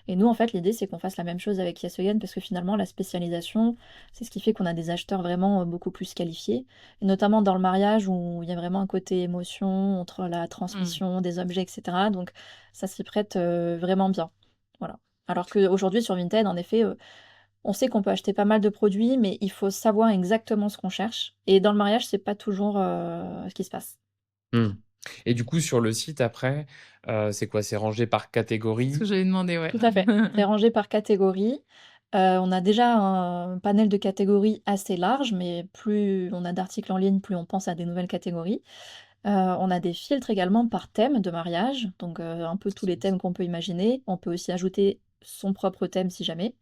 [SPEAKER 2] Et nous, en fait, l'idée, c'est qu'on fasse la même chose avec Yes Again parce que finalement, la spécialisation, c'est ce qui fait qu'on a des acheteurs vraiment beaucoup plus qualifiés. Et notamment dans le mariage où il y a vraiment un côté émotion entre la transmission des objets, etc. Donc, ça s'y prête vraiment bien. Voilà. Alors qu'aujourd'hui, sur Vinted, en effet, on sait qu'on peut acheter pas mal de produits, mais il faut savoir exactement ce qu'on cherche. Et dans le mariage, c'est pas toujours ce qui se passe.
[SPEAKER 1] Et du coup, sur le site, après, c'est quoi? C'est rangé par
[SPEAKER 3] Ce
[SPEAKER 1] catégorie?
[SPEAKER 3] que j'avais demandé, ouais.
[SPEAKER 2] Tout à fait. C'est rangé par catégorie. On a déjà un panel de catégories assez large, mais plus on a d'articles en ligne, plus on pense à des nouvelles catégories. On a des filtres également par thème de mariage, donc un peu tous les thèmes qu'on peut imaginer. On peut aussi ajouter son propre thème si jamais.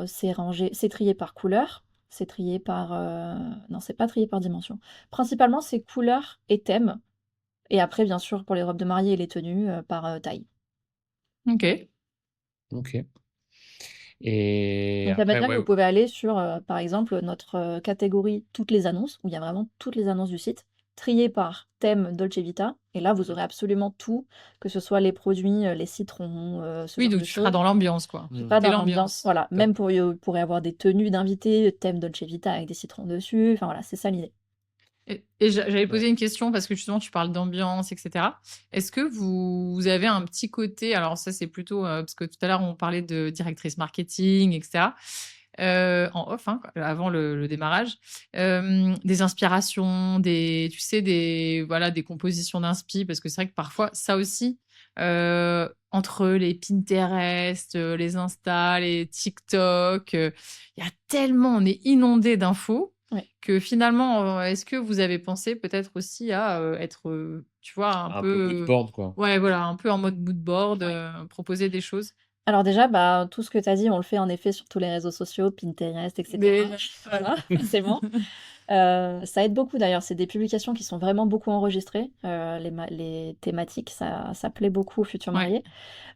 [SPEAKER 2] C'est trié par couleur, c'est trié par, non, c'est pas trié par dimension. Principalement, c'est couleur et thème et après, bien sûr, pour les robes de mariée et les tenues, par, taille.
[SPEAKER 3] Ok.
[SPEAKER 1] Ok. Et
[SPEAKER 2] Donc ça veut
[SPEAKER 1] après,
[SPEAKER 2] dire que
[SPEAKER 1] ouais.
[SPEAKER 2] vous pouvez aller sur, par exemple, notre, catégorie toutes les annonces, où il y a vraiment toutes les annonces du site, triées par thème Dolce Vita et là, vous aurez absolument tout, que ce soit les produits, les citrons, ce
[SPEAKER 3] Oui,
[SPEAKER 2] genre
[SPEAKER 3] donc
[SPEAKER 2] de
[SPEAKER 3] tu seras
[SPEAKER 2] choses.
[SPEAKER 3] dans l'ambiance, quoi.
[SPEAKER 2] Pas
[SPEAKER 3] T'es
[SPEAKER 2] dans l'ambiance, voilà. Même vous pourrez avoir des tenues d'invités, thème Dolce Vita avec des citrons dessus, enfin voilà, c'est ça l'idée.
[SPEAKER 3] Et j'allais poser une question parce que justement tu parles d'ambiance, etc. Est-ce que vous avez un petit côté, alors ça c'est plutôt, parce que tout à l'heure on parlait de directrice marketing, etc. En off, hein, avant le démarrage, des inspirations, tu sais, voilà, des compositions d'inspi, parce que c'est vrai que parfois ça aussi, entre les Pinterest, les Insta, les TikTok, il y a tellement, on est inondé d'infos.
[SPEAKER 2] Ouais.
[SPEAKER 3] que finalement, est-ce que vous avez pensé peut-être aussi à être, tu vois, un
[SPEAKER 1] Un peu mood
[SPEAKER 3] peu,
[SPEAKER 1] board, quoi.
[SPEAKER 3] ouais, voilà, un peu en mode mood board,
[SPEAKER 2] Ouais.
[SPEAKER 3] proposer des choses?
[SPEAKER 2] Alors déjà, bah, tout ce que tu as dit, on le fait en effet sur tous les réseaux sociaux, Pinterest, et cetera.
[SPEAKER 3] Mais
[SPEAKER 2] Voilà, forcément. Ça aide beaucoup d'ailleurs, c'est des publications qui sont vraiment beaucoup enregistrées, les thématiques, ça plaît beaucoup aux futurs
[SPEAKER 3] ouais,
[SPEAKER 2] mariés.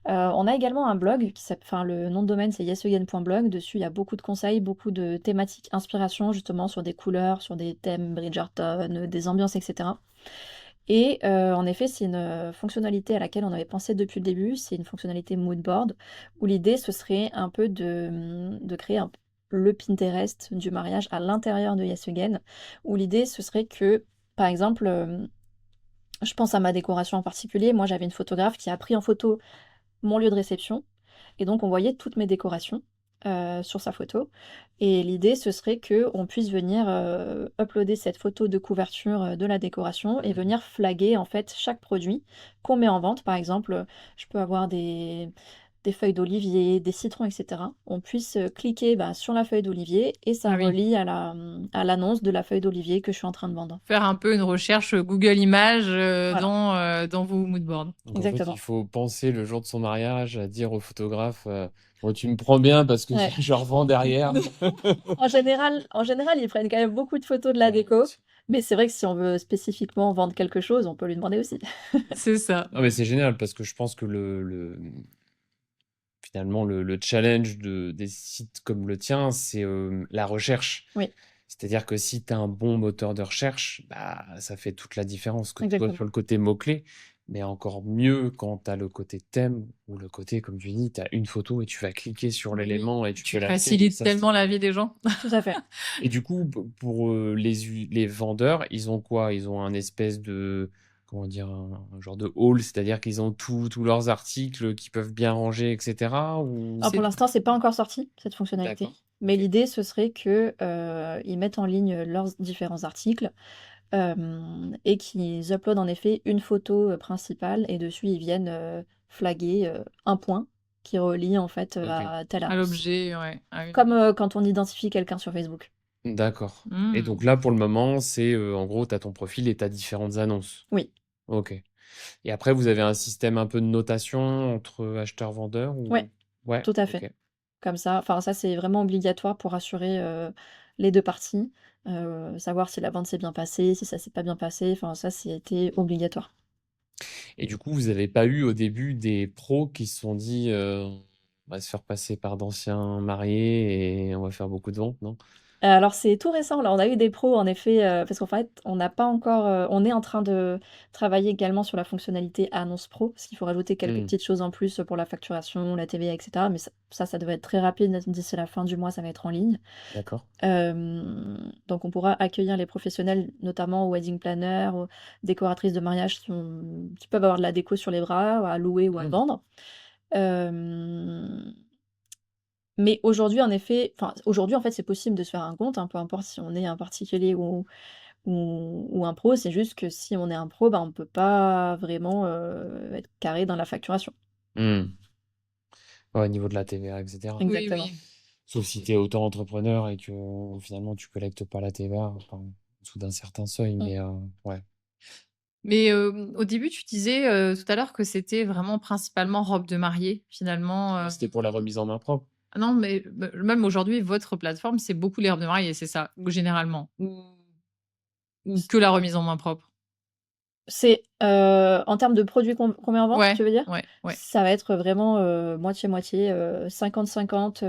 [SPEAKER 2] On a également un blog enfin le nom de domaine c'est yesagain.blog. Dessus, il y a beaucoup de conseils, beaucoup de thématiques inspiration justement sur des couleurs, sur des thèmes Bridgerton, des ambiances et cetera. Et en effet, c'est une, fonctionnalité à laquelle on avait pensé depuis le début, c'est une fonctionnalité mood board où l'idée ce serait un peu de créer le Pinterest du mariage à l'intérieur de Yes Again, où l'idée ce serait que, par exemple, je pense à ma décoration en particulier, moi j'avais une photographe qui a pris en photo mon lieu de réception et donc on voyait toutes mes décorations, sur sa photo et l'idée ce serait qu'on puisse venir, uploader cette photo de couverture, de la décoration et
[SPEAKER 1] Mmh.
[SPEAKER 2] venir flaguer en fait chaque produit qu'on met en vente. Par exemple, je peux avoir des feuilles d'olivier, des citrons et cetera. On puisse, cliquer, bah, sur la feuille d'olivier et ça
[SPEAKER 3] ah oui,
[SPEAKER 2] relie à l'annonce de la feuille d'olivier que je suis en train de vendre.
[SPEAKER 3] faire un peu une recherche, Google Images,
[SPEAKER 2] Voilà,
[SPEAKER 3] dans vos mood boards.
[SPEAKER 1] Donc en fait, il
[SPEAKER 2] exactement.
[SPEAKER 1] faut penser le jour de son mariage à dire au photographe, «Bon, tu me prends bien parce que
[SPEAKER 2] Ouais.
[SPEAKER 1] je revends derrière».
[SPEAKER 2] En général, ils prennent quand même beaucoup de photos de la
[SPEAKER 1] Ouais,
[SPEAKER 2] déco, mais c'est vrai que si on veut spécifiquement vendre quelque chose, on peut lui demander aussi.
[SPEAKER 3] C'est ça.
[SPEAKER 1] non, mais c'est génial parce que je pense que finalement, le challenge des sites comme le tien, c'est la recherche.
[SPEAKER 2] Oui,
[SPEAKER 1] C'est-à-dire que si tu as un bon moteur de recherche, bah, ça fait toute la différence, que ce soit
[SPEAKER 2] exactement.
[SPEAKER 1] sur le côté mots-clés, mais encore mieux quand tu as le côté thème ou le côté, comme tu dis, tu as une photo et tu vas cliquer sur
[SPEAKER 3] Mais oui,
[SPEAKER 1] l'élément et tu
[SPEAKER 3] tu
[SPEAKER 1] peux l'acheter.
[SPEAKER 3] facilites
[SPEAKER 1] Ça,
[SPEAKER 3] tellement la vie des gens.
[SPEAKER 2] Tout à fait.
[SPEAKER 1] et du coup, pour les vendeurs, ils ont quoi? Ils ont un espèce de, comment dire, un genre de hall, c'est-à-dire qu'ils ont tous leurs articles qu'ils peuvent bien ranger, etc. Ou...
[SPEAKER 2] Alors pour
[SPEAKER 3] C'est
[SPEAKER 2] l'instant, c'est pas encore sorti, cette
[SPEAKER 1] D'accord.
[SPEAKER 2] fonctionnalité, mais
[SPEAKER 1] Ok.
[SPEAKER 2] l'idée, ce serait que, ils mettent en ligne leurs différents articles, et qu'ils uploadent en effet une photo, principale et dessus ils viennent, flaguer, un point qui relie en fait,
[SPEAKER 1] Ok.
[SPEAKER 2] à telle
[SPEAKER 3] à
[SPEAKER 2] annonce.
[SPEAKER 3] l'objet, ouais, à une
[SPEAKER 2] Comme, quand on identifie quelqu'un sur Facebook.
[SPEAKER 1] D'accord. Et
[SPEAKER 3] mmh.
[SPEAKER 1] donc là, pour le moment, c'est en gros, tu as ton profil et tu as différentes annonces.
[SPEAKER 2] Oui,
[SPEAKER 1] Ok. Et après, vous avez un système un peu de notation entre acheteurs-vendeurs ou...
[SPEAKER 2] ouais,
[SPEAKER 1] Ouais,
[SPEAKER 2] tout à fait.
[SPEAKER 1] ok.
[SPEAKER 2] Comme ça, enfin ça c'est vraiment obligatoire pour assurer, les 2 parties, savoir si la vente s'est bien passée, si ça s'est pas bien passé, enfin ça c'était obligatoire.
[SPEAKER 1] Et du coup, vous n'avez pas eu au début des pros qui se sont dit on va se faire passer par d'anciens mariés et on va faire beaucoup de ventes, non?
[SPEAKER 2] Alors c'est tout récent là, on a eu des pros en effet, parce qu'en fait on n'a pas encore, on est en train de travailler également sur la fonctionnalité annonce pro, parce qu'il faut rajouter quelques
[SPEAKER 1] Hmm,
[SPEAKER 2] petites choses en plus pour la facturation, la TVA et cetera, mais ça devrait être très rapide, d'ici la fin du mois, ça va être en ligne.
[SPEAKER 1] d'accord.
[SPEAKER 2] Donc on pourra accueillir les professionnels, notamment aux wedding planners, aux décoratrices de mariage qui peuvent avoir de la déco sur les bras, à louer ou à
[SPEAKER 1] Hmm.
[SPEAKER 2] vendre. Hem, mais aujourd'hui, en effet, enfin, aujourd'hui, en fait, c'est possible de se faire un compte, hein, peu importe si on est un particulier ou un pro. C'est juste que si on est un pro, bah, on peut pas vraiment, être carré dans la facturation.
[SPEAKER 1] Hmm. Ouais, au niveau de la TVA, etc.
[SPEAKER 3] Oui,
[SPEAKER 2] Exactement.
[SPEAKER 3] oui.
[SPEAKER 1] Sauf si tu es auto-entrepreneur et que finalement tu collectes pas la TVA, enfin, en dessous d'un certain seuil,
[SPEAKER 2] Mmh.
[SPEAKER 1] mais ouais.
[SPEAKER 3] Mais, au début, tu disais, tout à l'heure que c'était vraiment principalement robe de mariée, finalement,
[SPEAKER 1] C'était pour la remise en main propre.
[SPEAKER 3] ah non, mais même aujourd'hui, votre plateforme, c'est beaucoup les robes de mariée, c'est ça? Ou généralement? Ou que la remise en main propre?
[SPEAKER 2] C'est, en termes de produits qu'on met en vente,
[SPEAKER 3] Ouais,
[SPEAKER 2] tu veux dire?
[SPEAKER 3] ouais, ouais.
[SPEAKER 2] Ça va être vraiment, moitié-moitié, 50-50,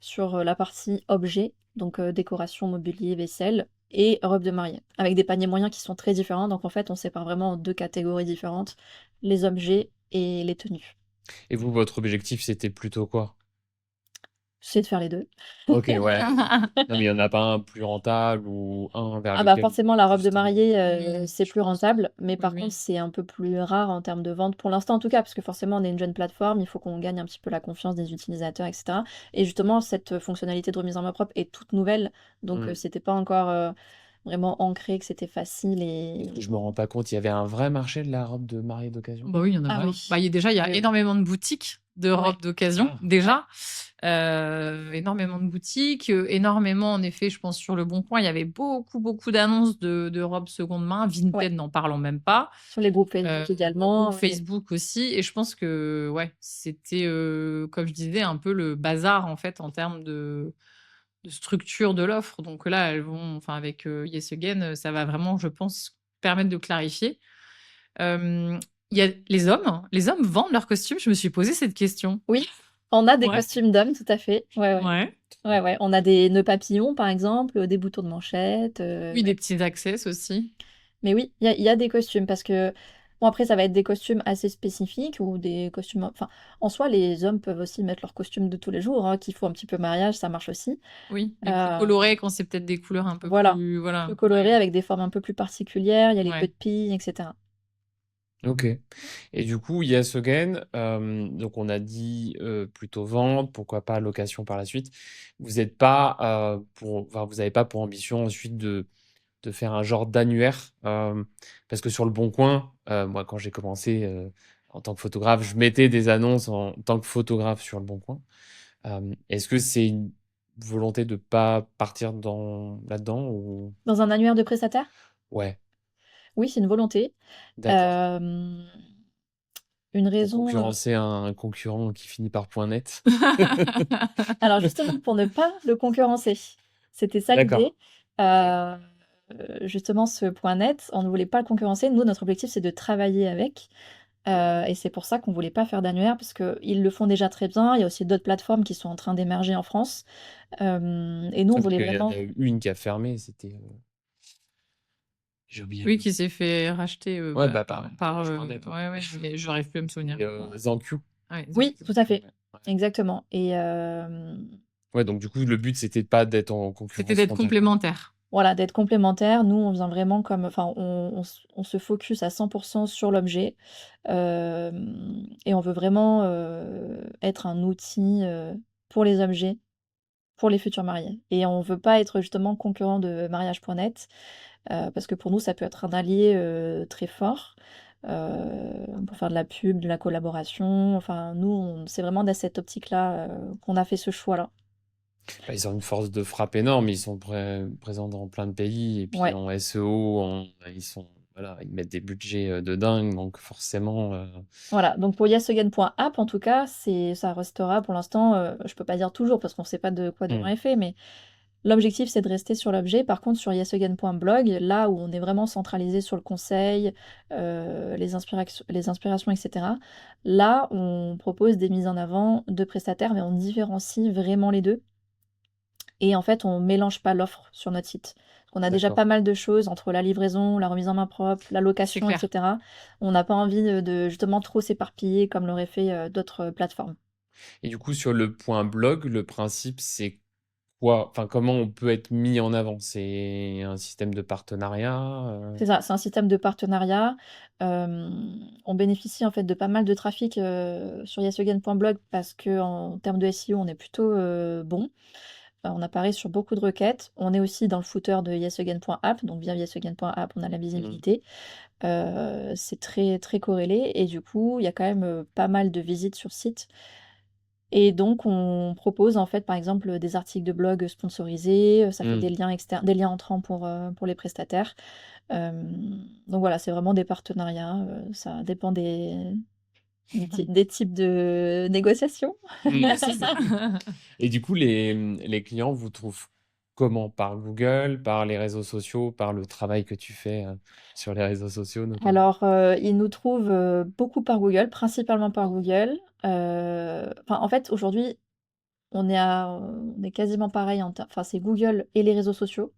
[SPEAKER 2] sur, la partie objet, donc décoration, mobilier, vaisselle et robe de mariée. Avec des paniers moyens qui sont très différents, donc en fait, on sépare vraiment en 2 catégories différentes, les objets et les tenues.
[SPEAKER 1] Et vous, votre objectif, c'était plutôt quoi?
[SPEAKER 2] C'est de faire les 2.
[SPEAKER 1] Ok, ouais. Non, mais il y en a pas un plus rentable ou un vers
[SPEAKER 2] Ah bah,
[SPEAKER 1] lequel vous
[SPEAKER 2] forcément
[SPEAKER 1] allez
[SPEAKER 2] la robe
[SPEAKER 1] plus
[SPEAKER 2] de
[SPEAKER 1] tendre.
[SPEAKER 2] mariée,
[SPEAKER 3] Oui,
[SPEAKER 2] c'est
[SPEAKER 3] je
[SPEAKER 2] plus
[SPEAKER 3] pense.
[SPEAKER 2] rentable, mais
[SPEAKER 3] Oui,
[SPEAKER 2] par contre
[SPEAKER 3] oui.
[SPEAKER 2] c'est un peu plus rare en termes de vente, pour l'instant en tout cas, parce que forcément on est une jeune plateforme, il faut qu'on gagne un petit peu la confiance des utilisateurs et cetera et justement cette, fonctionnalité de remise en main propre est toute nouvelle, donc
[SPEAKER 1] Hmm.
[SPEAKER 2] c'était pas encore, vraiment ancré, que c'était facile et
[SPEAKER 1] Je me rends pas compte, il y avait un vrai marché de la robe de mariée d'occasion?
[SPEAKER 3] Bah oui, il y en a
[SPEAKER 2] ah
[SPEAKER 3] vraiment.
[SPEAKER 2] oui,
[SPEAKER 3] Bah, il y a
[SPEAKER 2] oui, oui.
[SPEAKER 3] énormément de boutiques de
[SPEAKER 2] Ouais,
[SPEAKER 3] robes d'occasion,
[SPEAKER 1] Ah,
[SPEAKER 3] déjà. Énormément de boutiques, énormément, en effet, je pense, sur Le Bon Coin, il y avait beaucoup, beaucoup d'annonces de robes seconde main.
[SPEAKER 2] ouais.
[SPEAKER 3] Vinted, n'en parlons même pas.
[SPEAKER 2] Sur les groupes Facebook
[SPEAKER 3] Groupe
[SPEAKER 2] également, ouais.
[SPEAKER 3] Facebook aussi. Et je pense que, ouais, c'était, comme je disais, un peu le bazar, en fait, en termes de structure de l'offre. Donc là, elles vont, enfin, avec Yes Again, ça va vraiment, je pense, permettre de clarifier. Euh, Il y a les hommes. Les hommes vendent leurs costumes. Je me suis posé cette question.
[SPEAKER 2] Oui, on a des
[SPEAKER 3] Ouais.
[SPEAKER 2] costumes d'hommes, tout à fait. Ouais, ouais.
[SPEAKER 3] Ouais.
[SPEAKER 2] Ouais, ouais. On a des nœuds papillons, par exemple, des boutons de manchette.
[SPEAKER 3] Oui, des
[SPEAKER 2] Ouais.
[SPEAKER 3] petits accès aussi.
[SPEAKER 2] Mais oui, il y a des costumes parce que, bon, après, ça va être des costumes assez spécifiques ou des costumes. Enfin, en soi, les hommes peuvent aussi mettre leurs costumes de tous les jours, hein, qu'il faut un petit peu mariage, ça marche aussi.
[SPEAKER 3] Oui, mais plus
[SPEAKER 2] Euh,
[SPEAKER 3] colorés quand c'est peut-être des couleurs un peu
[SPEAKER 2] voilà.
[SPEAKER 3] plus.
[SPEAKER 2] Plus
[SPEAKER 3] Voilà.
[SPEAKER 2] colorés,
[SPEAKER 3] Ouais.
[SPEAKER 2] avec des formes un peu plus particulières. Il y a les queues
[SPEAKER 3] Ouais.
[SPEAKER 2] de pie, etc.
[SPEAKER 1] OK. Et du coup, Yes Again, donc on a dit, plutôt vente, pourquoi pas location par la suite. Vous êtes pas, enfin, vous avez pas pour ambition ensuite de faire un genre d'annuaire? Parce que sur Le Bon Coin, moi, quand j'ai commencé, en tant que photographe, je mettais des annonces en tant que photographe sur Le Bon Coin. Est-ce que c'est une volonté de pas partir là-dedans ou?
[SPEAKER 2] Dans un annuaire de prestataire?
[SPEAKER 1] Ouais,
[SPEAKER 2] Oui, c'est une volonté.
[SPEAKER 1] d'accord.
[SPEAKER 2] Euh, une
[SPEAKER 1] Pour
[SPEAKER 2] raison.
[SPEAKER 1] concurrencer un concurrent qui finit par point net.
[SPEAKER 2] Alors justement, pour ne pas le concurrencer, c'était ça
[SPEAKER 1] D'accord.
[SPEAKER 2] l'idée. Euh, Justement, ce point net, on ne voulait pas le concurrencer. Nous, notre objectif, c'est de travailler avec. Et c'est pour ça qu'on ne voulait pas faire d'annuaire, parce qu'ils le font déjà très bien. Il y a aussi d'autres plateformes qui sont en train d'émerger en France. Et nous, on
[SPEAKER 1] Ouais, parce
[SPEAKER 2] voulait
[SPEAKER 1] qu'il y en
[SPEAKER 2] vraiment.
[SPEAKER 1] a eu une qui a fermé, c'était. J'ai oublié le
[SPEAKER 3] Oui,
[SPEAKER 1] nom.
[SPEAKER 3] qui s'est fait racheter
[SPEAKER 1] Ouais,
[SPEAKER 3] bah,
[SPEAKER 1] bah
[SPEAKER 3] par.
[SPEAKER 1] pareil.
[SPEAKER 3] par,
[SPEAKER 1] Point.net, ouais.
[SPEAKER 3] Ouais, ouais, mais j'arrive plus à me souvenir.
[SPEAKER 1] Et
[SPEAKER 3] Ouais,
[SPEAKER 1] Zanku.
[SPEAKER 3] ouais,
[SPEAKER 2] Oui,
[SPEAKER 3] Zanku.
[SPEAKER 2] tout à
[SPEAKER 1] Ouais,
[SPEAKER 2] fait.
[SPEAKER 1] ouais.
[SPEAKER 2] Exactement. Et
[SPEAKER 1] Ouais, donc du coup, le but, c'était pas d'être en
[SPEAKER 3] C'était
[SPEAKER 1] concurrence
[SPEAKER 3] d'être
[SPEAKER 1] frontale, quoi.
[SPEAKER 3] complémentaire.
[SPEAKER 2] voilà, d'être complémentaires. Nous, on vient vraiment comme. Enfin, on se focus à 100% sur l'objet. Et on veut vraiment être un outil pour les objets, pour les futurs mariés. Et on veut pas être justement concurrent de mariage.net, parce que pour nous, ça peut être un allié très fort pour faire de la pub, de la collaboration. Enfin, nous, c'est vraiment dans cette optique-là qu'on a fait ce choix-là.
[SPEAKER 1] Bah, ils ont une force de frappe énorme. Ils sont présents dans plein de pays. Et puis
[SPEAKER 2] Ouais.
[SPEAKER 1] en SEO, voilà, ils mettent des budgets de dingue. Donc forcément.
[SPEAKER 2] Voilà, donc pour yesagain.app, en tout cas, ça restera pour l'instant, je peux pas dire toujours parce qu'on sait pas de quoi demain
[SPEAKER 1] Hmm.
[SPEAKER 2] est fait, mais l'objectif, c'est de rester sur l'objet. Par contre, sur yesagain.blog, là où on est vraiment centralisé sur le conseil, les inspirations, etc., là, on propose des mises en avant de prestataires, mais on différencie vraiment les deux. Et en fait, on mélange pas l'offre sur notre site. On a déjà
[SPEAKER 1] D'accord.
[SPEAKER 2] pas mal de choses entre la livraison, la remise en main propre, la
[SPEAKER 3] C'est
[SPEAKER 2] location,
[SPEAKER 3] clair.
[SPEAKER 2] etc. On n'a pas envie de justement trop s'éparpiller comme l'auraient fait d'autres plateformes.
[SPEAKER 1] Et du coup, sur le point blog, le principe, c'est quoi? Enfin, comment on peut être mis en avant? C'est un système de partenariat?
[SPEAKER 2] C'est ça, c'est un système de partenariat. On bénéficie en fait de pas mal de trafic sur yesagain.blog parce qu'en termes de SEO, on est plutôt bon. On apparaît sur beaucoup de requêtes. On est aussi dans le footer de yesagain.app, donc via yesagain.app, on a la
[SPEAKER 1] Hmm.
[SPEAKER 2] visibilité. C'est très, très corrélé et du coup, il y a quand même pas mal de visites sur site. Et donc, on propose en fait, par exemple, des articles de blog sponsorisés. Ça fait
[SPEAKER 1] Hmm.
[SPEAKER 2] des liens externes, des liens entrants pour les prestataires. Donc voilà, c'est vraiment des partenariats. Ça dépend des types de négociations.
[SPEAKER 1] Hmm, c'est ça. Et du coup, les clients vous trouvent comment? Par Google, par les réseaux sociaux, par le travail que tu fais sur les réseaux sociaux notamment?
[SPEAKER 2] Alors, ils nous trouvent beaucoup par Google, principalement par Google. Enfin, en fait, aujourd'hui, on est quasiment pareil enfin, c'est Google et les réseaux sociaux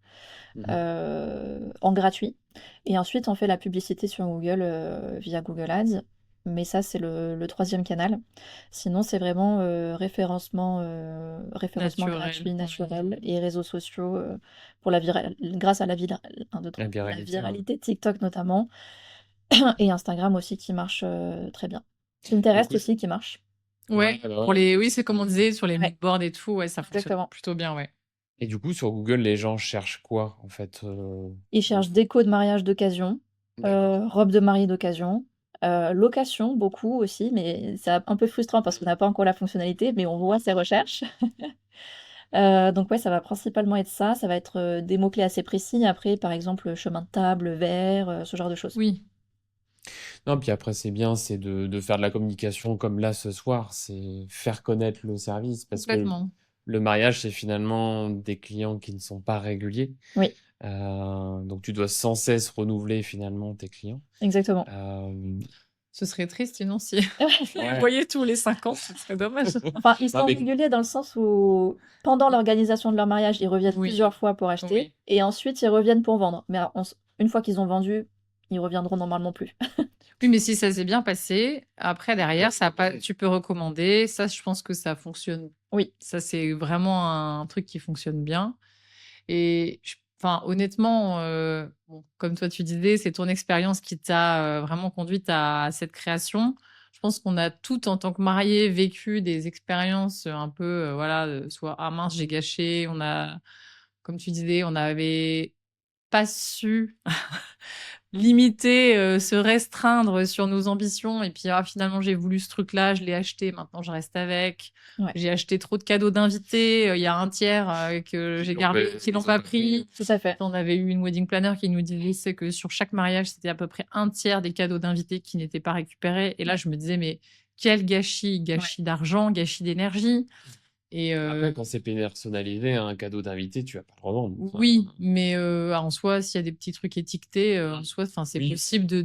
[SPEAKER 1] Mhm.
[SPEAKER 2] en gratuit. Et ensuite, on fait la publicité sur Google via Google Ads. Mais ça, c'est le troisième canal. Sinon, c'est vraiment référencement
[SPEAKER 3] Naturel.
[SPEAKER 2] gratuit,
[SPEAKER 3] Ouais.
[SPEAKER 2] naturel, et réseaux sociaux pour grâce à
[SPEAKER 1] La
[SPEAKER 2] la
[SPEAKER 1] viralité, ouais.
[SPEAKER 2] viralité TikTok notamment, et Instagram aussi qui marche très bien.
[SPEAKER 1] Du
[SPEAKER 2] Pinterest
[SPEAKER 1] coup,
[SPEAKER 2] aussi qui marche.
[SPEAKER 1] ouais,
[SPEAKER 3] Ouais,
[SPEAKER 1] bah ouais,
[SPEAKER 3] oui, c'est comme on disait, sur les
[SPEAKER 2] Ouais,
[SPEAKER 3] moodboards et tout, ouais, ça fonctionne
[SPEAKER 2] exactement.
[SPEAKER 3] plutôt bien, ouais.
[SPEAKER 1] Et du coup, sur Google, les gens cherchent quoi, en fait?
[SPEAKER 2] Ils cherchent déco de mariage d'occasion,
[SPEAKER 1] D'accord.
[SPEAKER 2] robe de mariée d'occasion, location beaucoup aussi, mais c'est un peu frustrant parce qu'on n'a pas encore la fonctionnalité, mais on voit ces recherches. Donc ouais, ça va principalement être ça. Ça va être, des mots-clés assez précis. Après, par exemple, chemin de table, verre, ce genre de choses.
[SPEAKER 3] Oui,
[SPEAKER 1] Non, puis après, c'est bien, c'est de faire de la communication comme là ce soir, c'est faire connaître le service parce que
[SPEAKER 3] complètement.
[SPEAKER 1] le mariage, c'est finalement des clients qui ne sont pas réguliers.
[SPEAKER 2] Oui,
[SPEAKER 1] Donc tu dois sans cesse renouveler finalement tes clients.
[SPEAKER 2] exactement.
[SPEAKER 1] Euh,
[SPEAKER 3] Ce serait triste sinon si on les
[SPEAKER 1] ouais.
[SPEAKER 3] voyait tous les 5 ans, ce serait dommage.
[SPEAKER 2] Enfin, ils
[SPEAKER 1] Non,
[SPEAKER 2] sont
[SPEAKER 1] mais
[SPEAKER 2] réguliers dans le sens où, pendant l'organisation de leur mariage, ils reviennent
[SPEAKER 3] Oui,
[SPEAKER 2] plusieurs fois pour acheter
[SPEAKER 3] oui.
[SPEAKER 2] et ensuite ils reviennent pour vendre. Mais une fois qu'ils ont vendu, ils reviendront normalement plus.
[SPEAKER 3] Oui, mais si ça s'est bien passé, après derrière, ça a pas tu peux recommander. Ça, je pense que ça fonctionne.
[SPEAKER 2] Oui,
[SPEAKER 3] Ça, c'est vraiment un truc qui fonctionne bien et enfin, honnêtement, bon, comme toi tu disais, c'est ton expérience qui t'a, vraiment conduite à cette création. Je pense qu'on a toutes, en tant que mariées, vécu des expériences, un peu, voilà, soit: «Ah mince, j'ai gâché». On a Comme tu disais, on n'avait pas su limiter, se restreindre sur nos ambitions et puis, ah, finalement, j'ai voulu ce truc-là, je l'ai acheté, maintenant je reste avec.
[SPEAKER 2] ouais,
[SPEAKER 3] J'ai acheté trop de cadeaux d'invités, il y a un tiers, que j'ai gardé, qui l'ont pas pris.
[SPEAKER 2] tout à fait.
[SPEAKER 3] On avait eu une wedding planner qui nous disait que sur chaque mariage, c'était à peu près un tiers des cadeaux d'invités qui n'étaient pas récupérés et là, je me disais: «Mais quel gâchis!
[SPEAKER 2] Ouais.
[SPEAKER 3] Gâchis d'argent, gâchis d'énergie» et
[SPEAKER 1] après, quand c'est personnalisé, un cadeau d'invité, tu vas pas le revendre.
[SPEAKER 3] oui, mais en soi, s'il y a des petits trucs étiquetés, en soi, enfin, c'est
[SPEAKER 1] Oui.
[SPEAKER 3] possible de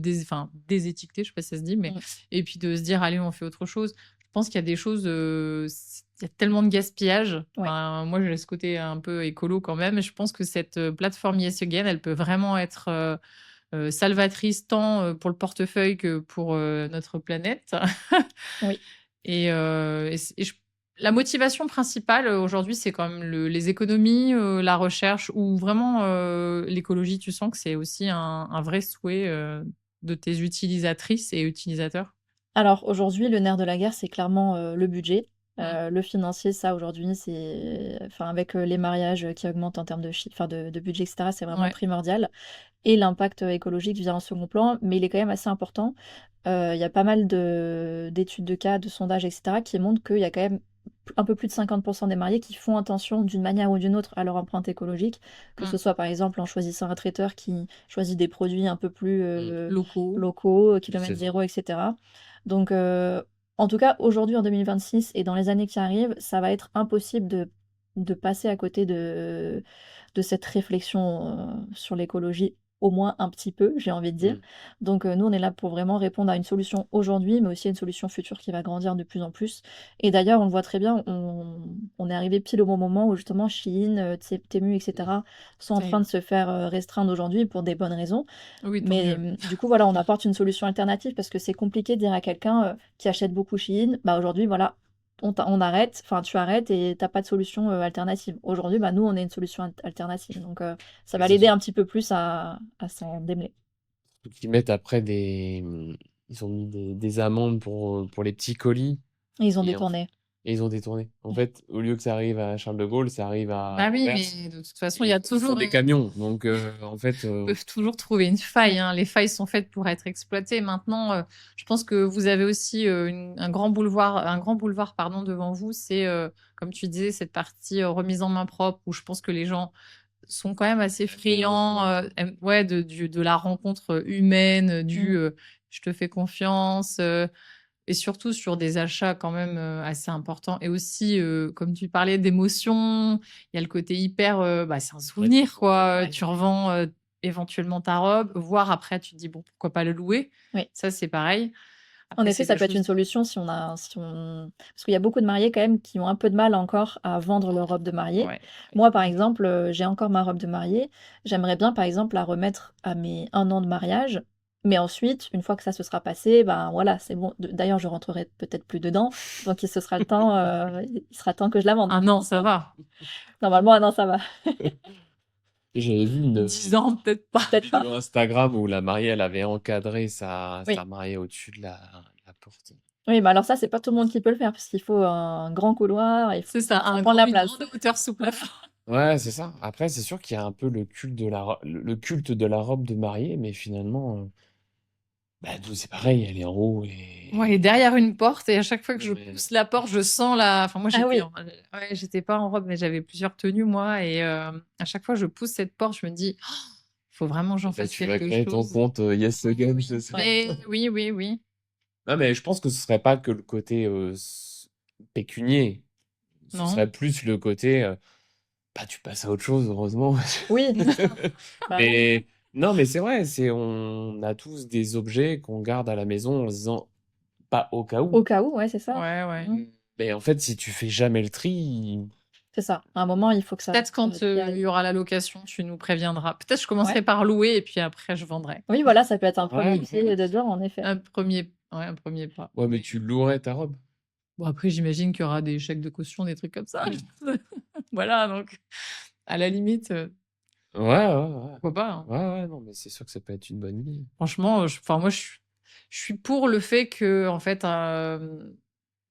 [SPEAKER 3] désétiqueter, je sais pas si ça se dit, mais
[SPEAKER 2] Mmh.
[SPEAKER 3] et puis de se dire: «Allez, on fait autre chose». Je pense qu'il y a des choses, il y a tellement de gaspillage.
[SPEAKER 2] Ouais.
[SPEAKER 3] Enfin, moi, j'ai ce côté un peu écolo quand même et je pense que cette, plateforme Yes Again, elle peut vraiment être, salvatrice tant, pour le portefeuille que pour, notre planète.
[SPEAKER 2] Oui.
[SPEAKER 3] Et la motivation principale, aujourd'hui, c'est quand même les économies, la recherche ou vraiment, l'écologie. Tu sens que c'est aussi un vrai souhait, de tes utilisatrices et utilisateurs?
[SPEAKER 2] Alors aujourd'hui, le nerf de la guerre, c'est clairement, le budget.
[SPEAKER 3] Mmh.
[SPEAKER 2] Le financier, ça aujourd'hui, c'est enfin avec, les mariages, qui augmentent en termes de enfin de budget et cetera, c'est vraiment
[SPEAKER 3] Ouais.
[SPEAKER 2] primordial et l'impact, écologique vient en second plan, mais il est quand même assez important. Il y a pas mal d'études de cas, de sondages et cetera qui montrent qu'il y a quand même un peu plus de 50 des mariés qui font attention d'une manière ou d'une autre à leur empreinte écologique, que
[SPEAKER 3] Mmh.
[SPEAKER 2] ce soit par exemple en choisissant un traiteur qui choisit des produits un peu plus,
[SPEAKER 3] Locaux.
[SPEAKER 2] locaux,
[SPEAKER 1] De
[SPEAKER 2] kilomètre
[SPEAKER 1] saison.
[SPEAKER 2] zéro et cetera. Donc en tout cas aujourd'hui en 2026 et dans les années qui arrivent, ça va être impossible de passer à côté de cette réflexion, sur l'écologie, au moins un petit peu, j'ai envie de dire.
[SPEAKER 1] Mm.
[SPEAKER 2] Donc nous, on est là pour vraiment répondre à une solution aujourd'hui, mais aussi à une solution future qui va grandir de plus en plus. Et d'ailleurs, on le voit très bien, on est arrivé pile au bon moment où justement Shein, Temu et cetera sont en
[SPEAKER 3] Ça y est.
[SPEAKER 2] train de se faire, restreindre aujourd'hui pour des bonnes raisons.
[SPEAKER 3] Oui, tant
[SPEAKER 2] Mais
[SPEAKER 3] mieux.
[SPEAKER 2] du coup, voilà, on apporte une solution alternative parce que c'est compliqué de dire à quelqu'un, qui achète beaucoup Shein: «Bah, aujourd'hui, voilà, on arrête, enfin, tu arrêtes et tu as pas de solution, alternative». Aujourd'hui, bah, nous, on est une solution alternative donc ça
[SPEAKER 1] Et
[SPEAKER 2] va
[SPEAKER 1] c'est
[SPEAKER 2] l'aider un petit peu plus à s'en démêler
[SPEAKER 1] surtout qu'ils mettent après ils ont mis des amendes pour les petits colis
[SPEAKER 2] et ils ont
[SPEAKER 1] et,
[SPEAKER 2] détourné.
[SPEAKER 1] et ils ont détourné. En
[SPEAKER 2] Ouais.
[SPEAKER 1] fait, au lieu que ça arrive à Charles de Gaulle, ça arrive à
[SPEAKER 3] Bah oui,
[SPEAKER 1] Anvers.
[SPEAKER 3] mais de toute façon, il y
[SPEAKER 1] Et
[SPEAKER 3] a
[SPEAKER 1] ils font
[SPEAKER 3] toujours
[SPEAKER 1] des camions. Donc, en fait,
[SPEAKER 3] peuvent toujours trouver une faille, hein. Les failles sont faites pour être exploitées. Maintenant, je pense que vous avez aussi un grand boulevard, pardon, devant vous. C'est, comme tu disais, cette partie remise en main propre où je pense que les gens sont quand même assez friands, ouais, de la rencontre humaine,
[SPEAKER 2] Mmh.
[SPEAKER 3] je te fais confiance. Et surtout sur des achats quand même, assez importants et aussi, comme tu parlais d'émotion, il y a le côté hyper, bah, c'est un souvenir quoi,
[SPEAKER 2] Ouais.
[SPEAKER 3] tu revends, éventuellement ta robe, voire après tu te dis: «Bon, pourquoi pas le louer?»
[SPEAKER 2] Oui.
[SPEAKER 3] Ça, c'est pareil.
[SPEAKER 2] En
[SPEAKER 3] Après
[SPEAKER 2] effet,
[SPEAKER 3] c'est
[SPEAKER 2] ça
[SPEAKER 3] des
[SPEAKER 2] peut être une
[SPEAKER 3] choses.
[SPEAKER 2] solution si on parce qu'il y a beaucoup de mariés quand même qui ont un peu de mal encore à vendre leur robe de mariée.
[SPEAKER 3] Ouais,
[SPEAKER 2] Moi, par exemple, j'ai encore ma robe de mariée. J'aimerais bien, par exemple, la remettre à mes 1 an de mariage, mais ensuite, une fois que ça se sera passé, ben, voilà, c'est bon. D'ailleurs, je rentrerai peut-être plus dedans, donc il sera temps que je la vende.
[SPEAKER 3] 1 an, ça va.
[SPEAKER 2] Normalement, 1 an, ça va.
[SPEAKER 1] et j'avais vu une
[SPEAKER 3] 10 ans, peut-être pas.
[SPEAKER 2] Peut-être pas.
[SPEAKER 1] vidéo Instagram où la mariée, elle avait encadré sa
[SPEAKER 2] Oui.
[SPEAKER 1] mariée au-dessus de la porte.
[SPEAKER 2] Oui, mais alors ça, c'est pas tout le monde qui peut le faire parce qu'il faut un grand couloir, il faut
[SPEAKER 3] C'est ça,
[SPEAKER 2] ça prend de la
[SPEAKER 3] une
[SPEAKER 2] place.
[SPEAKER 3] grande hauteur sous plafond.
[SPEAKER 1] Ouais, c'est ça. Après, c'est sûr qu'il y a un peu le culte de la robe de mariée, mais finalement, bah, nous, c'est pareil, elle est en haut
[SPEAKER 3] Ouais, et
[SPEAKER 1] et...
[SPEAKER 3] derrière une porte, et à chaque fois que je
[SPEAKER 1] mais-
[SPEAKER 3] pousse la porte, je sens la. Enfin, moi,
[SPEAKER 2] Ah oui,
[SPEAKER 3] ouais, j'étais pas en robe, mais j'avais plusieurs tenues, moi. Et à chaque fois que je pousse cette porte, je me dis, il faut vraiment que j'en
[SPEAKER 1] Là,
[SPEAKER 3] fasse
[SPEAKER 1] tu vas
[SPEAKER 3] quelque
[SPEAKER 1] créer ton
[SPEAKER 3] chose.
[SPEAKER 1] compte Yes Again, c'est ça.
[SPEAKER 2] ouais.
[SPEAKER 3] Mais oui, oui, oui.
[SPEAKER 1] Non, mais je pense que ce serait pas que le côté pécunier. Ce
[SPEAKER 3] Non.
[SPEAKER 1] serait plus le côté, bah, tu passes à autre chose, heureusement.
[SPEAKER 2] Oui, bah oui.
[SPEAKER 1] Mais non, mais c'est vrai, on a tous des objets qu'on garde à la maison en se disant, pas au cas où.
[SPEAKER 2] Au cas où, ouais, c'est ça.
[SPEAKER 3] Ouais, ouais.
[SPEAKER 1] Mais en fait, si tu fais jamais le tri,
[SPEAKER 2] C'est ça. À un moment, il faut que
[SPEAKER 3] Peut-être quand
[SPEAKER 2] t'y
[SPEAKER 3] il
[SPEAKER 2] ailles.
[SPEAKER 3] y aura la location, tu nous préviendras. Peut-être je
[SPEAKER 2] Ouais.
[SPEAKER 3] commencerai par louer et puis après je vendrai.
[SPEAKER 2] Oui, voilà, ça peut être un premier
[SPEAKER 1] ouais,
[SPEAKER 2] pied dedans, en effet.
[SPEAKER 3] Un premier pas.
[SPEAKER 1] ouais, mais tu louerais ta robe.
[SPEAKER 3] Bon, après, j'imagine qu'il y aura des chèques de caution, des trucs comme ça. Voilà, donc à la limite,
[SPEAKER 1] Ouais, ouais, ouais.
[SPEAKER 3] pourquoi pas, hein.
[SPEAKER 1] Ouais, ouais, non, mais c'est sûr que ça peut être une bonne idée.
[SPEAKER 3] Franchement, enfin, moi, je suis pour le fait que, en fait,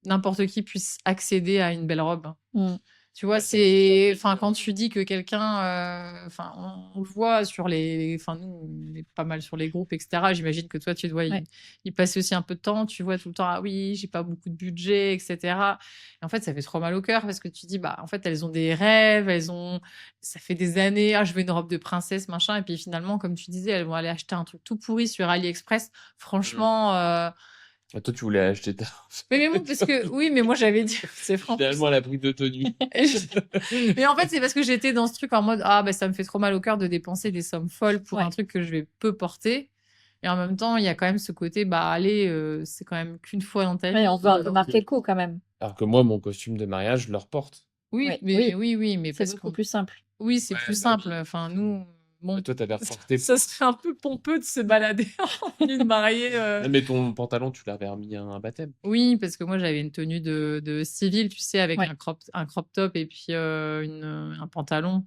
[SPEAKER 3] n'importe qui puisse accéder à une belle robe, hein.
[SPEAKER 2] Mm.
[SPEAKER 3] Tu vois, c'est, enfin, quand tu dis que quelqu'un, enfin, on le voit sur enfin, nous, on est pas mal sur les groupes, etc. J'imagine que toi, tu dois
[SPEAKER 2] Ouais.
[SPEAKER 3] y passer aussi un peu de temps. Tu vois tout le temps, ah oui, j'ai pas beaucoup de budget, etc. Et en fait, ça fait trop mal au cœur parce que tu dis, bah, en fait, elles ont des rêves, ça fait des années, ah, je veux une robe de princesse, machin. Et puis finalement, comme tu disais, elles vont aller acheter un truc tout pourri sur AliExpress. Franchement,
[SPEAKER 1] Ah, toi, tu voulais acheter ta...
[SPEAKER 3] mais moi, parce que, oui, mais moi, j'avais dit, c'est franc.
[SPEAKER 1] Finalement, elle a pris 2 tenues.
[SPEAKER 3] Mais en fait, c'est parce que j'étais dans ce truc en mode, ah, bah, ça me fait trop mal au cœur de dépenser des sommes folles pour
[SPEAKER 2] Ouais.
[SPEAKER 3] un truc que je vais peu porter. Et en même temps, il y a quand même ce côté, bah, allez, c'est quand même qu'une fois dans ta vie.
[SPEAKER 2] Ouais, on veut un peu marquer le coup quand même.
[SPEAKER 1] Alors que moi, mon costume de mariage, je le reporte.
[SPEAKER 3] Oui,
[SPEAKER 2] Oui,
[SPEAKER 3] mais
[SPEAKER 2] oui,
[SPEAKER 3] mais
[SPEAKER 2] c'est
[SPEAKER 3] parce
[SPEAKER 2] beaucoup
[SPEAKER 3] qu'on,
[SPEAKER 2] plus simple.
[SPEAKER 3] oui, c'est
[SPEAKER 1] Ouais,
[SPEAKER 3] plus
[SPEAKER 1] bah
[SPEAKER 3] simple. Enfin, nous,
[SPEAKER 1] Bah,
[SPEAKER 3] bon,
[SPEAKER 1] toi, t'avais reporté.
[SPEAKER 3] ça serait un peu pompeux de se balader en tenue mariée.
[SPEAKER 1] Ah, mais ton pantalon, tu l'avais remis à un baptême.
[SPEAKER 3] Oui, parce que moi, j'avais une tenue de civil, tu sais, avec
[SPEAKER 2] Ouais.
[SPEAKER 3] un crop top et puis un pantalon.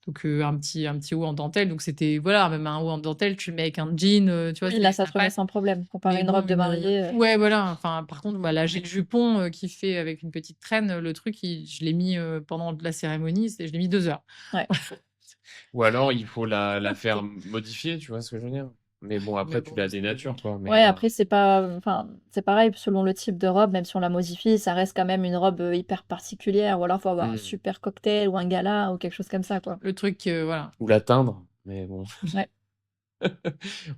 [SPEAKER 3] Donc, un petit haut en dentelle. Donc, c'était, voilà, même un haut en dentelle, tu le mets avec un jean, tu vois,
[SPEAKER 2] Oui, là, ça
[SPEAKER 3] ça
[SPEAKER 2] te remet
[SPEAKER 3] passe.
[SPEAKER 2] sans problème. Comparé à
[SPEAKER 3] Mais
[SPEAKER 2] une
[SPEAKER 3] bon,
[SPEAKER 2] robe de mariée.
[SPEAKER 3] ouais, voilà. Enfin, par contre, bah, là, j'ai le jupon qui fait avec une petite traîne. Le truc, je l'ai mis pendant la cérémonie, je l'ai mis 2 heures.
[SPEAKER 2] Ouais.
[SPEAKER 1] Ou alors, il faut la faire modifier, tu vois ce que je veux dire? Mais bon,
[SPEAKER 3] Mais
[SPEAKER 1] après, tu
[SPEAKER 3] bon,
[SPEAKER 1] la dénatures, quoi. Mais,
[SPEAKER 2] Ouais, après, c'est pas. Enfin, c'est pareil, selon le type de robe, même si on la modifie, ça reste quand même une robe hyper particulière. Ou alors, faut avoir un super cocktail ou un gala ou quelque chose comme ça, quoi.
[SPEAKER 3] le truc, voilà,
[SPEAKER 1] Ou la teindre. Mais bon,
[SPEAKER 2] Ouais.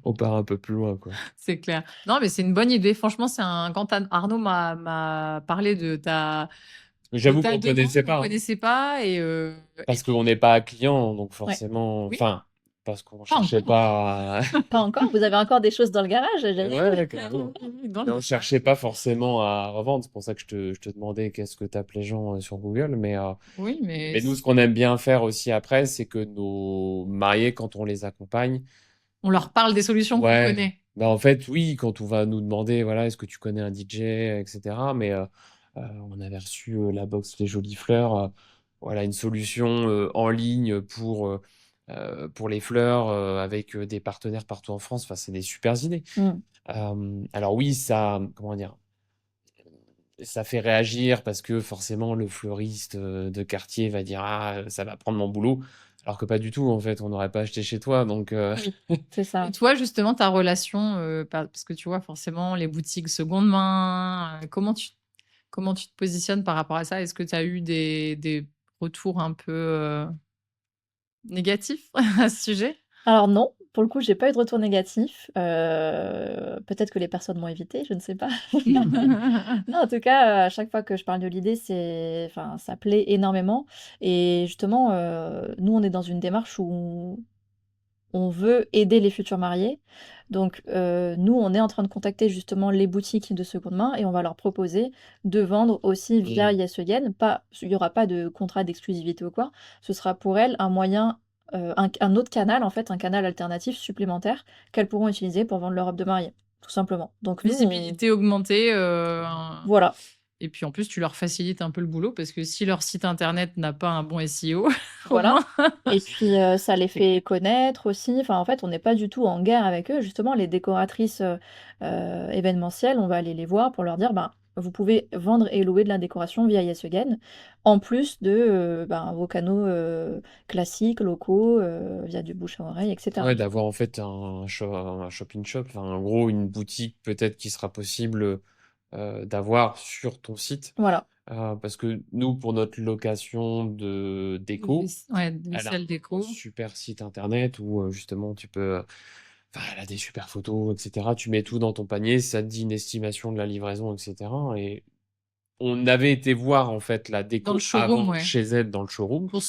[SPEAKER 1] on part un peu plus loin, quoi.
[SPEAKER 3] c'est clair. Non, mais c'est une bonne idée. Franchement, quand Arnaud m'a parlé de
[SPEAKER 1] J'avoue
[SPEAKER 3] ta
[SPEAKER 1] qu'on
[SPEAKER 3] demande,
[SPEAKER 1] connaissait
[SPEAKER 3] on
[SPEAKER 1] pas, hein.
[SPEAKER 3] connaissait pas. Et
[SPEAKER 1] Parce qu'on n'est pas client, donc
[SPEAKER 2] Ouais.
[SPEAKER 1] forcément...
[SPEAKER 3] Oui.
[SPEAKER 1] Enfin, parce qu'on
[SPEAKER 3] Pas
[SPEAKER 1] cherchait
[SPEAKER 3] encore.
[SPEAKER 1] pas à...
[SPEAKER 2] Pas encore? Vous avez encore des choses dans le garage?
[SPEAKER 1] Ouais, carrément.
[SPEAKER 3] Dans
[SPEAKER 1] Mais
[SPEAKER 3] le-
[SPEAKER 1] on cherchait pas forcément à revendre. C'est pour ça que je te demandais qu'est-ce que tapent les gens sur Google.
[SPEAKER 3] Oui,
[SPEAKER 1] Mais nous, ce qu'on aime bien faire aussi après, c'est que nos mariés, quand on les accompagne,
[SPEAKER 3] on leur parle des solutions qu'on
[SPEAKER 1] ouais,
[SPEAKER 3] connaît.
[SPEAKER 1] bah en fait, oui, quand on va nous demander, voilà, est-ce que tu connais un DJ, etc. Mais on avait reçu la box Les Jolies Fleurs, voilà, une solution en ligne pour les fleurs avec des partenaires partout en France. Enfin, c'est des super idées.
[SPEAKER 2] Mm.
[SPEAKER 1] Alors oui, ça, comment dire, ça fait réagir parce que forcément le fleuriste de quartier va dire ah ça va prendre mon boulot alors que pas du tout en fait on n'aurait pas acheté chez toi donc
[SPEAKER 2] Oui, c'est ça.
[SPEAKER 3] Et toi, justement, ta relation, parce que tu vois, forcément, les boutiques seconde main, comment tu te positionnes par rapport à ça? Est-ce que tu as eu des retours un peu négatifs à ce sujet?
[SPEAKER 2] Alors non, pour le coup, j'ai pas eu de retour négatif. Peut-être que les personnes m'ont évité, je ne sais pas. Non, en tout cas, à chaque fois que je parle de l'idée, enfin, ça plaît énormément et justement, nous, on est dans une démarche où on veut aider les futurs mariés. Donc, nous, on est en train de contacter justement les boutiques de seconde main et on va leur proposer de vendre aussi via
[SPEAKER 1] Mm.
[SPEAKER 2] Yes Again. Il y aura pas de contrat d'exclusivité ou quoi. Ce sera pour elles un moyen, un autre canal, en fait, un canal alternatif supplémentaire qu'elles pourront utiliser pour vendre leur robe de mariée, tout simplement. Donc nous,
[SPEAKER 3] Visibilité augmentée,
[SPEAKER 2] voilà.
[SPEAKER 3] et puis en plus, tu leur facilites un peu le boulot parce que si leur site internet n'a pas un bon SEO, au
[SPEAKER 2] Voilà.
[SPEAKER 3] moins.
[SPEAKER 2] Et puis, ça les fait connaître aussi. Enfin, en fait, on n'est pas du tout en guerre avec eux. Justement, les décoratrices, événementielles, on va aller les voir pour leur dire: «Ben, vous pouvez vendre et louer de la décoration via Yes Again, en plus de vos canaux classiques, locaux, via du bouche à oreille, etc.
[SPEAKER 1] Ouais, d'avoir en fait un shop in shop, enfin, en gros, une boutique peut-être qui sera possible d'avoir sur ton site.
[SPEAKER 2] Voilà,
[SPEAKER 1] Parce que nous, pour notre location de déco,
[SPEAKER 3] Ouais, de
[SPEAKER 1] elle a
[SPEAKER 3] vaisselle
[SPEAKER 1] un
[SPEAKER 3] déco.
[SPEAKER 1] super site internet où justement tu peux. Enfin, elle a des super photos, etc. Tu mets tout dans ton panier, ça te dit une estimation de la livraison, etc. Et on avait été voir en fait la
[SPEAKER 3] Dans le
[SPEAKER 1] déco
[SPEAKER 3] showroom,
[SPEAKER 1] avant
[SPEAKER 3] ouais.
[SPEAKER 1] chez elle dans le showroom.
[SPEAKER 3] Pour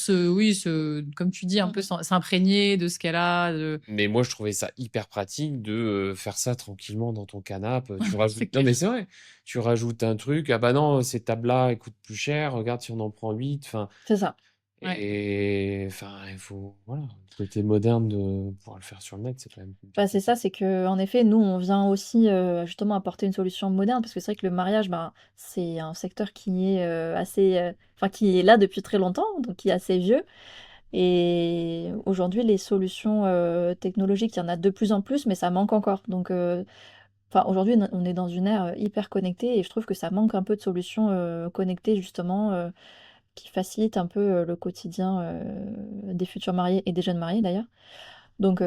[SPEAKER 3] comme tu dis, un peu s'imprégner de ce qu'elle a.
[SPEAKER 1] Mais moi, je trouvais ça hyper pratique de faire ça tranquillement dans ton canapé. Tu
[SPEAKER 3] C'est
[SPEAKER 1] rajoutes. Non,
[SPEAKER 3] clair.
[SPEAKER 1] mais c'est vrai. Tu rajoutes un truc. Ah bah non, ces tables-là, elles coûtent plus cher. Regarde si on en prend 8. Enfin,
[SPEAKER 2] c'est ça.
[SPEAKER 3] Ouais.
[SPEAKER 1] et enfin, il faut. Voilà. Le côté moderne de pouvoir le faire sur le net, c'est quand même bien
[SPEAKER 2] Bah, c'est
[SPEAKER 1] pratique.
[SPEAKER 2] ça, c'est qu'en effet, nous, on vient aussi, justement apporter une solution moderne parce que c'est vrai que le mariage, ben, c'est un secteur qui est, assez, enfin qui est là depuis très longtemps, donc qui est assez vieux et aujourd'hui les solutions, technologiques, il y en a de plus en plus, mais ça manque encore donc enfin aujourd'hui on est dans une ère, hyper connectée et je trouve que ça manque un peu de solutions, connectées justement, qui facilitent un peu, le quotidien, des futurs mariés et des jeunes mariés d'ailleurs. Donc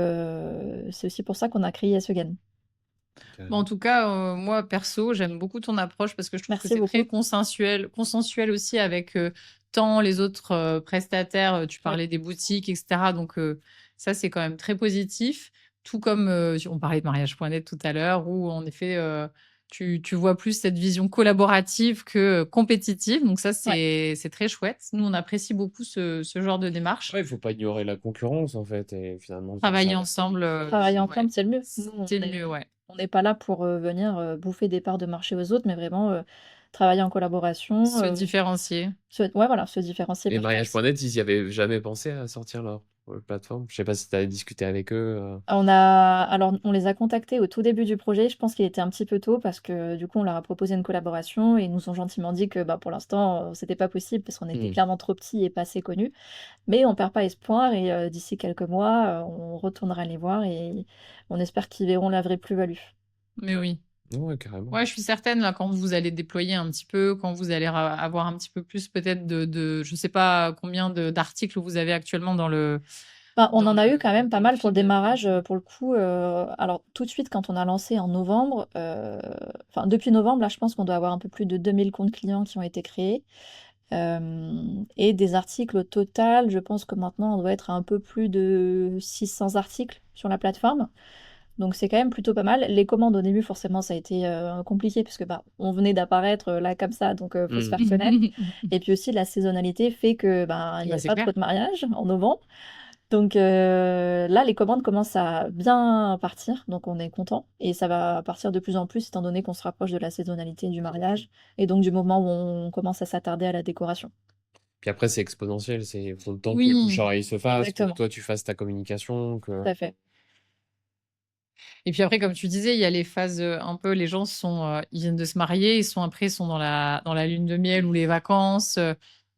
[SPEAKER 2] c'est aussi pour ça qu'on a créé Yes Again.
[SPEAKER 3] Bon, en tout cas, moi, perso, j'aime beaucoup ton approche parce que je trouve que
[SPEAKER 2] Merci
[SPEAKER 3] c'est très
[SPEAKER 2] beaucoup.
[SPEAKER 3] consensuel aussi avec tant les autres prestataires. Tu
[SPEAKER 2] Oui.
[SPEAKER 3] parlais des boutiques, etc. Donc, ça, c'est quand même très positif. Tout comme on parlait de mariage.net tout à l'heure, où en effet, tu vois plus cette vision collaborative que compétitive. Donc, ça,
[SPEAKER 2] Ouais.
[SPEAKER 3] c'est très chouette. Nous, on apprécie beaucoup ce genre de démarche.
[SPEAKER 1] Ouais, il faut pas ignorer la concurrence en fait. Et finalement, ça
[SPEAKER 3] Travailler
[SPEAKER 1] reste.
[SPEAKER 3] ensemble,
[SPEAKER 2] Travailler
[SPEAKER 3] ouais,
[SPEAKER 2] ensemble, c'est le mieux. Nous,
[SPEAKER 3] c'est le mieux, ouais.
[SPEAKER 2] on n'est pas là pour, venir, bouffer des parts de marché aux autres, mais vraiment, travailler en collaboration,
[SPEAKER 3] Se différencier.
[SPEAKER 2] ouais, voilà, se différencier
[SPEAKER 1] Et
[SPEAKER 2] par ça aussi.
[SPEAKER 1] mariage.net, ils y avaient jamais pensé à sortir leur plateforme. Je sais pas si tu as discuté avec eux.
[SPEAKER 2] Alors on les a contactés au tout début du projet. Je pense qu'il était un petit peu tôt parce que, du coup, on leur a proposé une collaboration et ils nous ont gentiment dit que, bah, pour l'instant, c'était pas possible parce qu'on était
[SPEAKER 1] Hmm.
[SPEAKER 2] clairement trop petits et pas assez connus. Mais on perd pas espoir et d'ici quelques mois, on retournera les voir et on espère qu'ils verront la vraie plus-value.
[SPEAKER 3] Mais oui.
[SPEAKER 1] Ouais, carrément.
[SPEAKER 3] Ouais, je suis certaine, là, quand vous allez déployer un petit peu, quand vous allez avoir un petit peu plus peut-être je sais pas combien d'articles vous avez actuellement
[SPEAKER 2] Bah, on
[SPEAKER 3] dans
[SPEAKER 2] en a eu quand même pas
[SPEAKER 3] dans le
[SPEAKER 2] mal pour le
[SPEAKER 3] feed.
[SPEAKER 2] démarrage, pour le coup, alors tout de suite quand on a lancé en novembre, enfin depuis novembre, là, je pense qu'on doit avoir un peu plus de 2 000 comptes clients qui ont été créés, et des articles au total, je pense que maintenant on doit être à un peu plus de 600 articles sur la plateforme. Donc c'est quand même plutôt pas mal. Les commandes au début forcément ça a été, compliqué puisque, bah, on venait d'apparaître, là comme ça donc faut se faire connaître et puis aussi la saisonnalité fait que, ben, il y
[SPEAKER 3] Bah,
[SPEAKER 2] avait
[SPEAKER 3] c'est
[SPEAKER 2] pas trop
[SPEAKER 3] clair.
[SPEAKER 2] de mariages en novembre. Donc là, les commandes commencent à bien partir, donc on est content et ça va partir de plus en plus étant donné qu'on se rapproche de la saisonnalité du mariage et donc du moment où on commence à s'attarder à la décoration.
[SPEAKER 1] Puis après, c'est exponentiel. C'est faut le temps que le bouche à
[SPEAKER 3] Oui,
[SPEAKER 1] oreille se fasse, pour que
[SPEAKER 2] Exactement,
[SPEAKER 1] toi tu fasses ta communication.
[SPEAKER 2] tout à fait.
[SPEAKER 3] et puis après, comme tu disais, il y a les phases, un peu les gens ils viennent de se marier, ils sont dans la lune de miel ou les vacances,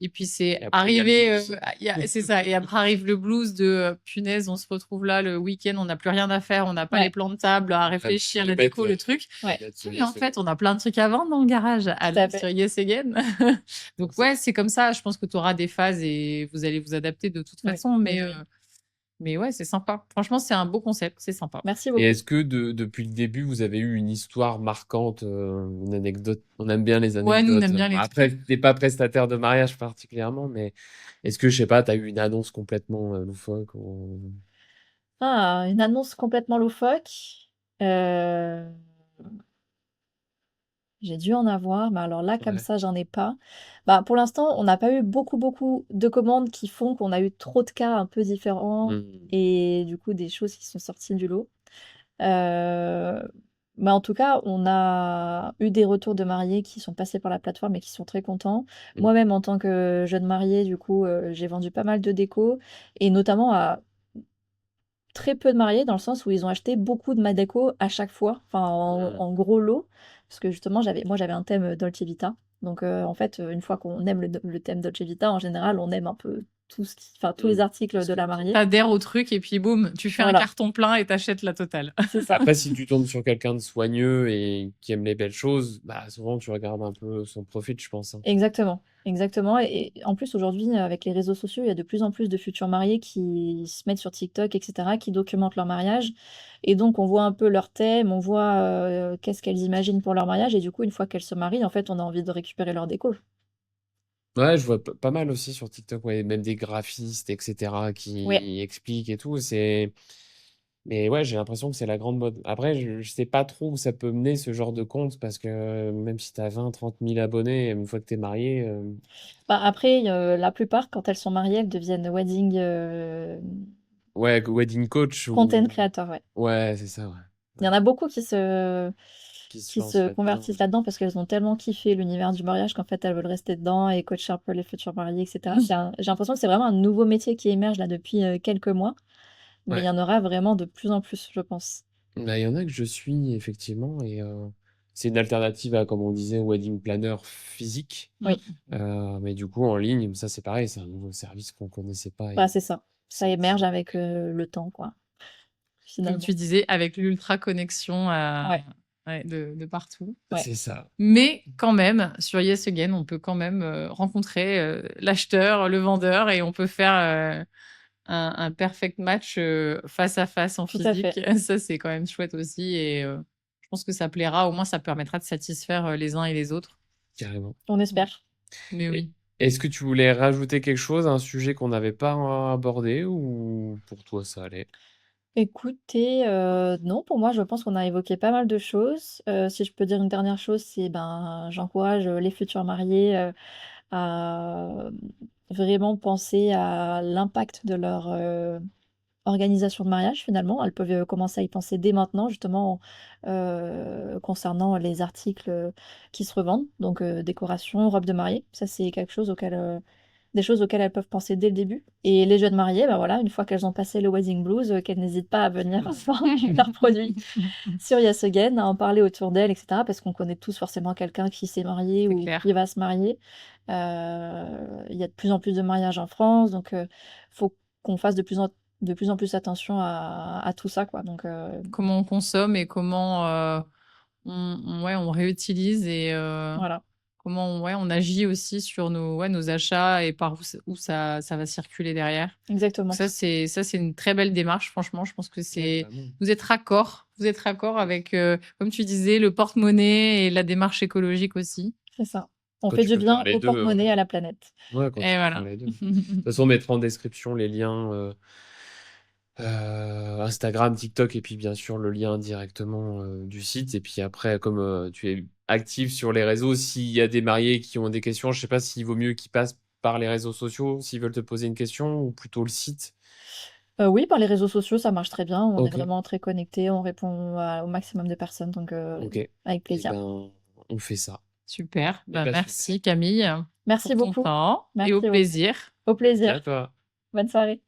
[SPEAKER 3] et puis
[SPEAKER 1] Et
[SPEAKER 3] c'est
[SPEAKER 1] après, il y a le
[SPEAKER 3] arrivé,
[SPEAKER 1] blues.
[SPEAKER 3] c'est ça et après arrive le blues de, punaise, on se retrouve là le week-end, on n'a plus rien à faire, on n'a pas les
[SPEAKER 2] Ouais,
[SPEAKER 3] plans de table à
[SPEAKER 1] En train de
[SPEAKER 3] réfléchir, la
[SPEAKER 1] mettre
[SPEAKER 3] déco, le truc.
[SPEAKER 2] ouais,
[SPEAKER 3] Oui, en fait, on a plein de trucs à vendre dans le garage
[SPEAKER 2] tout à
[SPEAKER 3] sur
[SPEAKER 2] fait.
[SPEAKER 3] Yes Again. Donc ouais, c'est comme ça. Je pense que tu auras des phases et vous allez vous adapter de toute
[SPEAKER 2] Oui,
[SPEAKER 3] façon.
[SPEAKER 2] oui, oui.
[SPEAKER 3] Mais ouais, c'est sympa. Franchement, c'est un beau concept. C'est sympa.
[SPEAKER 2] Merci
[SPEAKER 1] Et
[SPEAKER 2] beaucoup.
[SPEAKER 1] est-ce que depuis le début, vous avez eu une histoire marquante, une anecdote? On aime bien les
[SPEAKER 3] Ouais, nous, on
[SPEAKER 1] anecdotes.
[SPEAKER 3] aime bien
[SPEAKER 1] Bon,
[SPEAKER 3] les
[SPEAKER 1] après,
[SPEAKER 3] trucs.
[SPEAKER 1] t'es pas prestataire de mariage particulièrement, mais est-ce que, je sais pas, t'as eu une annonce complètement loufoque
[SPEAKER 2] Ah, une annonce complètement loufoque? Heu, j'ai dû en avoir, mais alors là, comme
[SPEAKER 1] Ouais.
[SPEAKER 2] ça, j'en ai pas. Bah, pour l'instant, on n'a pas eu beaucoup de commandes qui font qu'on a eu trop de cas un peu différents
[SPEAKER 1] Hmm.
[SPEAKER 2] et du coup, des choses qui sont sorties du lot. Heu, mais en tout cas, on a eu des retours de mariés qui sont passés par la plateforme et qui sont très contents.
[SPEAKER 1] Hmm.
[SPEAKER 2] Moi-même, en tant que jeune mariée, du coup, j'ai vendu pas mal de déco et notamment à très peu de mariés dans le sens où ils ont acheté beaucoup de ma déco à chaque fois, enfin
[SPEAKER 1] Hmm.
[SPEAKER 2] en gros lot. Parce que justement j'avais un thème, Dolce Vita. Donc en fait, une fois qu'on aime le thème Dolce Vita, en général, on aime un peu tous les articles de la mariée.
[SPEAKER 3] T'adhères au truc et puis boum, tu fais un
[SPEAKER 2] Voilà.
[SPEAKER 3] carton plein et t'achètes la totale.
[SPEAKER 2] C'est ça.
[SPEAKER 1] Après, si tu tombes sur quelqu'un de soigneux et qui aime les belles choses, bah souvent tu regardes un peu son profil, je pense.
[SPEAKER 2] Exactement, exactement. Et en plus, aujourd'hui, avec les réseaux sociaux, il y a de plus en plus de futurs mariés qui se mettent sur TikTok, etc., qui documentent leur mariage. Et donc, on voit un peu leur thème, on voit qu'est-ce qu'elles imaginent pour leur mariage. Et du coup, une fois qu'elles se marient, en fait, on a envie de récupérer leur déco.
[SPEAKER 1] Ouais, je vois pas mal aussi sur TikTok, ouais, même des graphistes, etc., qui
[SPEAKER 2] Ouais.
[SPEAKER 1] expliquent et tout. Mais ouais, j'ai l'impression que c'est la grande mode. Après, je sais pas trop où ça peut mener ce genre de compte parce que même si t'as 20, 30 000 abonnés, une fois que t'es marié,
[SPEAKER 2] Bah, après, la plupart, quand elles sont mariées, elles deviennent wedding
[SPEAKER 1] ouais, wedding coach
[SPEAKER 2] content
[SPEAKER 1] ou.
[SPEAKER 2] creator, ouais.
[SPEAKER 1] Ouais, c'est ça, ouais.
[SPEAKER 2] Il y en a beaucoup qui se
[SPEAKER 1] Qui se
[SPEAKER 2] qui
[SPEAKER 1] lance
[SPEAKER 2] se
[SPEAKER 1] là-dedans.
[SPEAKER 2] convertissent là-dedans parce qu'elles ont tellement kiffé l'univers du mariage qu'en fait elles veulent rester dedans et coacher un peu les futurs mariés, etc. J'ai l'impression que c'est vraiment un nouveau métier qui émerge là depuis quelques mois, mais il
[SPEAKER 1] Ouais.
[SPEAKER 2] y en aura vraiment de plus en plus, je pense.
[SPEAKER 1] Bah, il y en a que je suis, effectivement, et c'est une alternative à, comme on disait, au wedding planner physique.
[SPEAKER 2] Oui,
[SPEAKER 1] Mais du coup, en ligne, ça c'est pareil, c'est un nouveau service qu'on connaissait pas.
[SPEAKER 2] bah,
[SPEAKER 1] Et
[SPEAKER 2] c'est ça. Ça
[SPEAKER 1] c'est
[SPEAKER 2] émerge avec le temps, quoi,
[SPEAKER 3] Comme
[SPEAKER 2] finalement.
[SPEAKER 3] tu disais, avec l'ultra connexion
[SPEAKER 2] Ouais,
[SPEAKER 3] de partout.
[SPEAKER 2] ouais,
[SPEAKER 1] c'est ça.
[SPEAKER 3] Mais quand même, sur Yes Again, on peut quand même rencontrer l'acheteur, le vendeur, et on peut faire un perfect match face à face en
[SPEAKER 2] tout à
[SPEAKER 3] physique.
[SPEAKER 2] fait.
[SPEAKER 3] Ça, c'est quand même chouette aussi. Et je pense que ça plaira. Au moins, ça permettra de satisfaire les uns et les autres.
[SPEAKER 1] Carrément.
[SPEAKER 2] On espère.
[SPEAKER 3] Mais
[SPEAKER 1] Et-
[SPEAKER 3] oui.
[SPEAKER 1] Est-ce que tu voulais rajouter quelque chose, un sujet qu'on n'avait pas abordé, ou pour toi ça allait?
[SPEAKER 2] Écoutez, non, pour moi, je pense qu'on a évoqué pas mal de choses. Si je peux dire une dernière chose, c'est, ben, j'encourage, les futurs mariés, à vraiment penser à l'impact de leur, organisation de mariage finalement. Elles peuvent, commencer à y penser dès maintenant justement, concernant les articles, qui se revendent. Donc, décoration, robe de mariée, ça c'est quelque chose des choses auxquelles elles peuvent penser dès le début. Et les jeunes mariées, bah, voilà, une fois qu'elles ont passé le wedding blues, qu'elles n'hésitent pas à venir vendre leurs produits sur Yes Again, à en parler autour d'elles et cetera. Parce qu'on connaît tous forcément quelqu'un qui s'est marié
[SPEAKER 3] C'est
[SPEAKER 2] ou
[SPEAKER 3] clair.
[SPEAKER 2] qui va se marier. Il y a de plus en plus de mariages en France, donc faut qu'on fasse de plus en plus attention à tout ça, quoi. Donc
[SPEAKER 3] Comment on consomme et comment ouais, on réutilise et
[SPEAKER 2] voilà,
[SPEAKER 3] comment on agit aussi sur nos achats et par où ça va circuler derrière. Donc
[SPEAKER 2] exactement.
[SPEAKER 3] ça, c'est une très belle démarche, franchement. Je pense que
[SPEAKER 1] Ouais, carrément.
[SPEAKER 3] vous êtes raccord. Vous êtes raccord avec, comme tu disais, le porte-monnaie et la démarche écologique aussi.
[SPEAKER 2] C'est ça. On
[SPEAKER 1] Quand
[SPEAKER 2] fait
[SPEAKER 1] tu
[SPEAKER 2] du
[SPEAKER 1] peux faire
[SPEAKER 2] bien
[SPEAKER 1] les
[SPEAKER 2] au
[SPEAKER 1] deux,
[SPEAKER 2] porte-monnaie, à la planète.
[SPEAKER 1] ouais, quand
[SPEAKER 3] Et
[SPEAKER 1] tu peux faire
[SPEAKER 3] voilà.
[SPEAKER 1] les deux. De toute façon, on mettra en description les liens Instagram, TikTok, et puis bien sûr le lien directement du site. Et puis après, comme tu es active sur les réseaux, s'il y a des mariés qui ont des questions, je sais pas s'il vaut mieux qu'ils passent par les réseaux sociaux, s'ils veulent te poser une question, ou plutôt le site.
[SPEAKER 2] Oui, par les réseaux sociaux, ça marche très bien. On est
[SPEAKER 1] Ok,
[SPEAKER 2] vraiment très connectés, on répond au maximum de personnes, donc
[SPEAKER 1] ok.
[SPEAKER 2] avec
[SPEAKER 1] Et
[SPEAKER 2] plaisir.
[SPEAKER 1] ben, on fait ça.
[SPEAKER 3] Super.
[SPEAKER 1] Et
[SPEAKER 3] Bah,
[SPEAKER 1] ben, super.
[SPEAKER 3] merci Camille
[SPEAKER 2] Merci
[SPEAKER 3] pour ton
[SPEAKER 2] beaucoup.
[SPEAKER 3] temps et au
[SPEAKER 2] Merci beaucoup.
[SPEAKER 3] plaisir.
[SPEAKER 2] Au
[SPEAKER 1] Merci à
[SPEAKER 2] plaisir.
[SPEAKER 1] toi.
[SPEAKER 2] Bonne soirée.